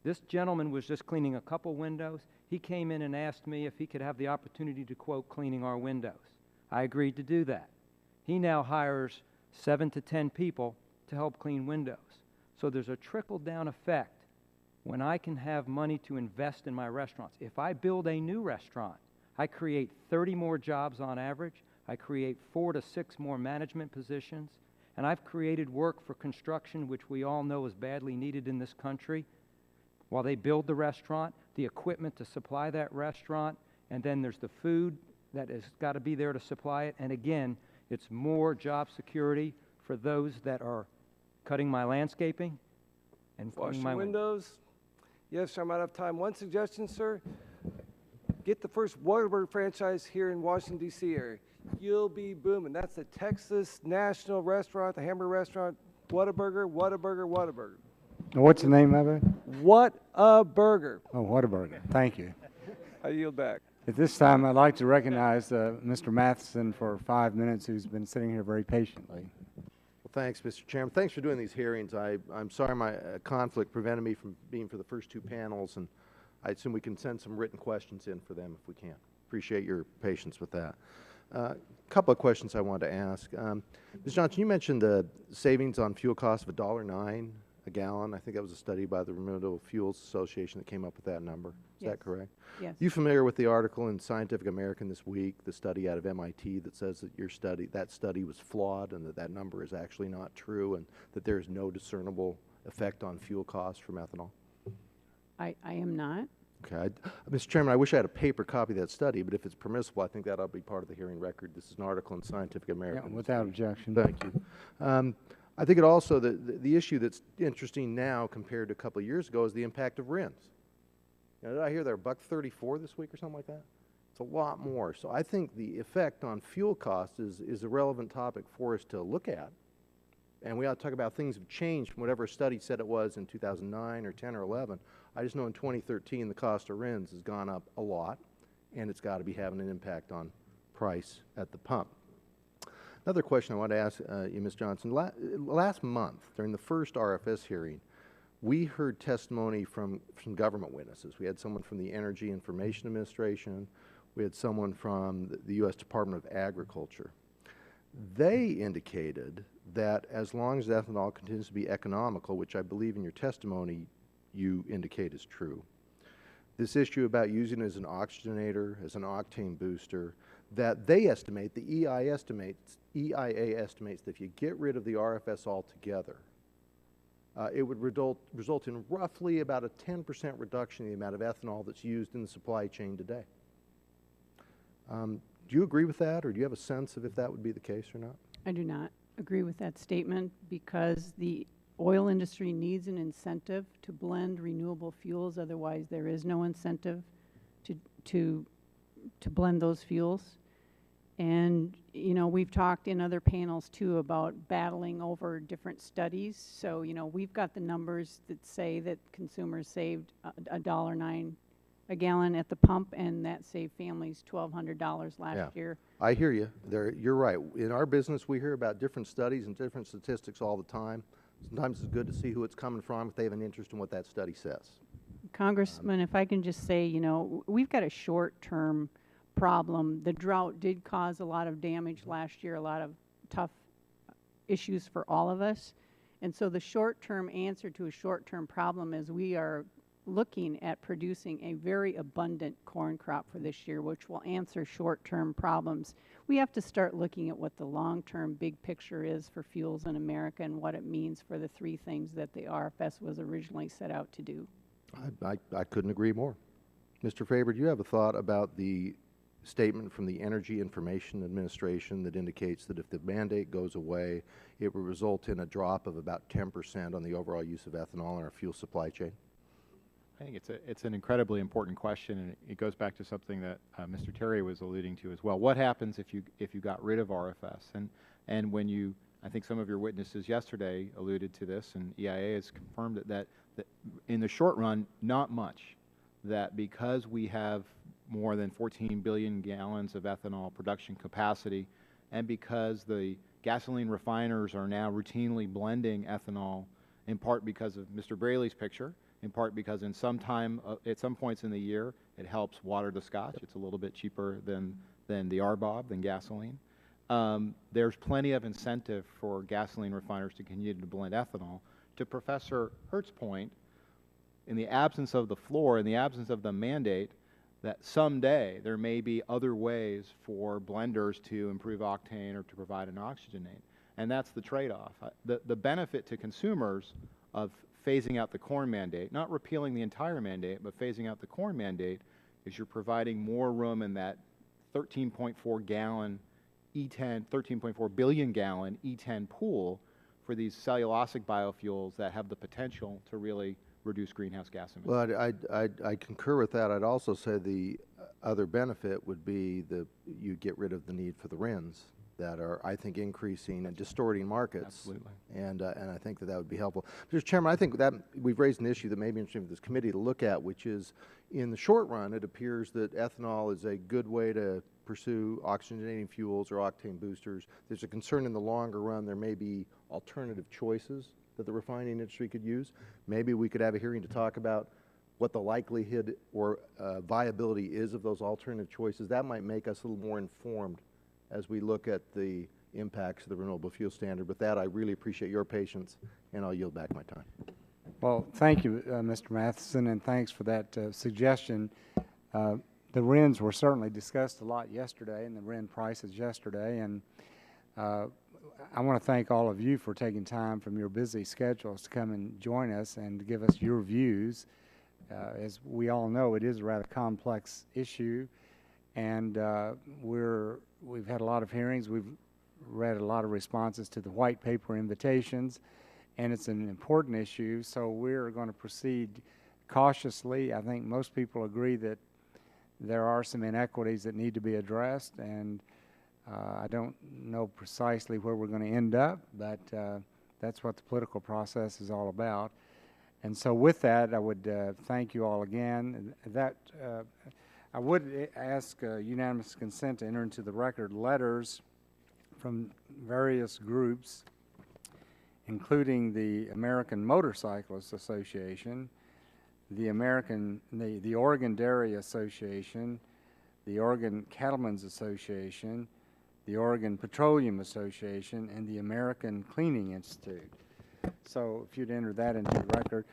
This gentleman was just cleaning a couple windows. He came in and asked me if he could have the opportunity to, quote, cleaning our windows. I agreed to do that. He now hires 7 to 10 people to help clean windows. So there's a trickle-down effect when I can have money to invest in my restaurants. If I build a new restaurant, I create 30 more jobs on average. I create 4 to 6 more management positions. And I've created work for construction, which we all know is badly needed in this country. While they build the restaurant, the equipment to supply that restaurant, and then there's the food that has got to be there to supply it. And again, it's more job security for those that are cutting my landscaping and cleaning my windows. Yes, sir, I'm out of time. One suggestion, sir. Get the first Whataburger franchise here in Washington, D.C. area. You'll be booming. That's the Texas National Restaurant, the hamburger restaurant, Whataburger, Whataburger, Whataburger. What's the name of it? What a burger. Oh, Whataburger. Thank you. I yield back. At this time, I'd like to recognize Mr. Matheson for 5 minutes, who's been sitting here very patiently. Well, thanks, Mr. Chairman. Thanks for doing these hearings. I'm sorry my conflict prevented me from being for the first 2 panels, and I assume we can send some written questions in for them if we can. Appreciate your patience with that. A couple of questions I wanted to ask. Ms. Johnson, you mentioned the savings on fuel costs of $1.09 a gallon. I think that was a study by the Renewable Fuels Association that came up with that number. Is that correct? Yes. You familiar with the article in Scientific American this week, the study out of MIT that says that that study was flawed and that number is actually not true and that there is no discernible effect on fuel costs from ethanol? I am not. Okay. Mr. Chairman, I wish I had a paper copy of that study, but if it's permissible, I think that ought to be part of the hearing record. This is an article in Scientific American. Yeah, without objection. Thank you. I think it also, the issue that's interesting now compared to a couple of years ago is the impact of RINs. Now, did I hear they're $1.34 this week or something like that? It's a lot more. So I think the effect on fuel costs is a relevant topic for us to look at. And we ought to talk about things have changed from whatever study said it was in 2009 or 10 or 11. I just know in 2013 the cost of RINs has gone up a lot, and it's got to be having an impact on price at the pump. Another question I want to ask you, Ms. Johnson. Last month, during the first RFS hearing, we heard testimony from government witnesses. We had someone from the Energy Information Administration. We had someone from the U.S. Department of Agriculture. They indicated that as long as ethanol continues to be economical, which I believe in your testimony you indicate is true, this issue about using it as an oxygenator, as an octane booster, that they estimate, the EIA estimates that if you get rid of the RFS altogether, it would result in roughly about a 10% reduction in the amount of ethanol that's used in the supply chain today. Do you agree with that, or do you have a sense of if that would be the case or not? I do not agree with that statement because the oil industry needs an incentive to blend renewable fuels. Otherwise, there is no incentive to blend those fuels. And, you know, we've talked in other panels, too, about battling over different studies. So, you know, we've got the numbers that say that consumers saved $1.09 a gallon at the pump, and that saved families $1,200 last year. I hear you. You're right. In our business, we hear about different studies and different statistics all the time. Sometimes it's good to see who it's coming from if they have an interest in what that study says. Congressman, if I can just say, you know, we've got a short-term problem. The drought did cause a lot of damage last year, a lot of tough issues for all of us. And so the short-term answer to a short-term problem is we are looking at producing a very abundant corn crop for this year, which will answer short-term problems. We have to start looking at what the long-term big picture is for fuels in America and what it means for the three things that the RFS was originally set out to do. I couldn't agree more. Mr. Faber, do you have a thought about the statement from the Energy Information Administration that indicates that if the mandate goes away, it will result in a drop of about 10% on the overall use of ethanol in our fuel supply chain? I think it's an incredibly important question, and it goes back to something that Mr. Terry was alluding to as well. What happens if you got rid of RFS? And when you, I think some of your witnesses yesterday alluded to this, and EIA has confirmed that in the short run, not much. That because we have more than 14 billion gallons of ethanol production capacity, and because the gasoline refiners are now routinely blending ethanol, in part because of Mr. Braley's picture, in part because at some points in the year, it helps water the scotch. It's a little bit cheaper than the RBOB, than gasoline. There's plenty of incentive for gasoline refiners to continue to blend ethanol. To Professor Hurt's point, in the absence of the floor, in the absence of the mandate, that someday there may be other ways for blenders to improve octane or to provide an oxygenate. And that's the trade-off. The benefit to consumers of phasing out the corn mandate, not repealing the entire mandate, but phasing out the corn mandate, is you're providing more room in that 13.4 gallon E10, 13.4 billion gallon E10 pool for these cellulosic biofuels that have the potential to really reduce greenhouse gas emissions. Well, I concur with that. I'd also say the other benefit would be you get rid of the need for the RINs that are, I think, increasing and distorting markets. Absolutely. And I think that would be helpful. Mr. Chairman, I think that we've raised an issue that may be interesting for this committee to look at, which is, in the short run, it appears that ethanol is a good way to pursue oxygenating fuels or octane boosters. There's a concern in the longer run there may be alternative choices that the refining industry could use. Maybe we could have a hearing to talk about what the likelihood or viability is of those alternative choices. That might make us a little more informed as we look at the impacts of the Renewable Fuel Standard. With that, I really appreciate your patience, and I'll yield back my time. Well, thank you, Mr. Matheson, and thanks for that suggestion. The RINs were certainly discussed a lot yesterday, and the RIN prices yesterday, and I want to thank all of you for taking time from your busy schedules to come and join us and to give us your views As we all know, it is a rather complex issue, and we've had a lot of hearings. We've read a lot of responses to the white paper invitations, and it's an important issue, so we're going to proceed cautiously. I think most people agree that there are some inequities that need to be addressed, and I don't know precisely where we're going to end up, but that's what the political process is all about. And so with that, I would thank you all again. I would ask unanimous consent to enter into the record letters from various groups, including the American Motorcyclists Association, the Oregon Dairy Association, the Oregon Cattlemen's Association, the Oregon Petroleum Association, and the American Cleaning Institute. So if you'd enter that into the record.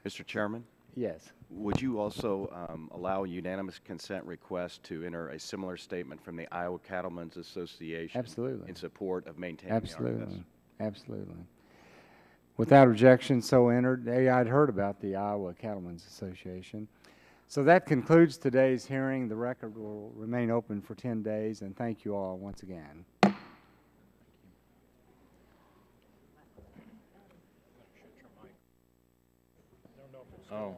Mr. Chairman? Yes. Would you also allow a unanimous consent request to enter a similar statement from the Iowa Cattlemen's Association? Absolutely. In support of maintaining Absolutely. the RFS? Absolutely. Without objection, so entered. I'd heard about the Iowa Cattlemen's Association. So that concludes today's hearing. The record will remain open for 10 days, and thank you all once again. Oh.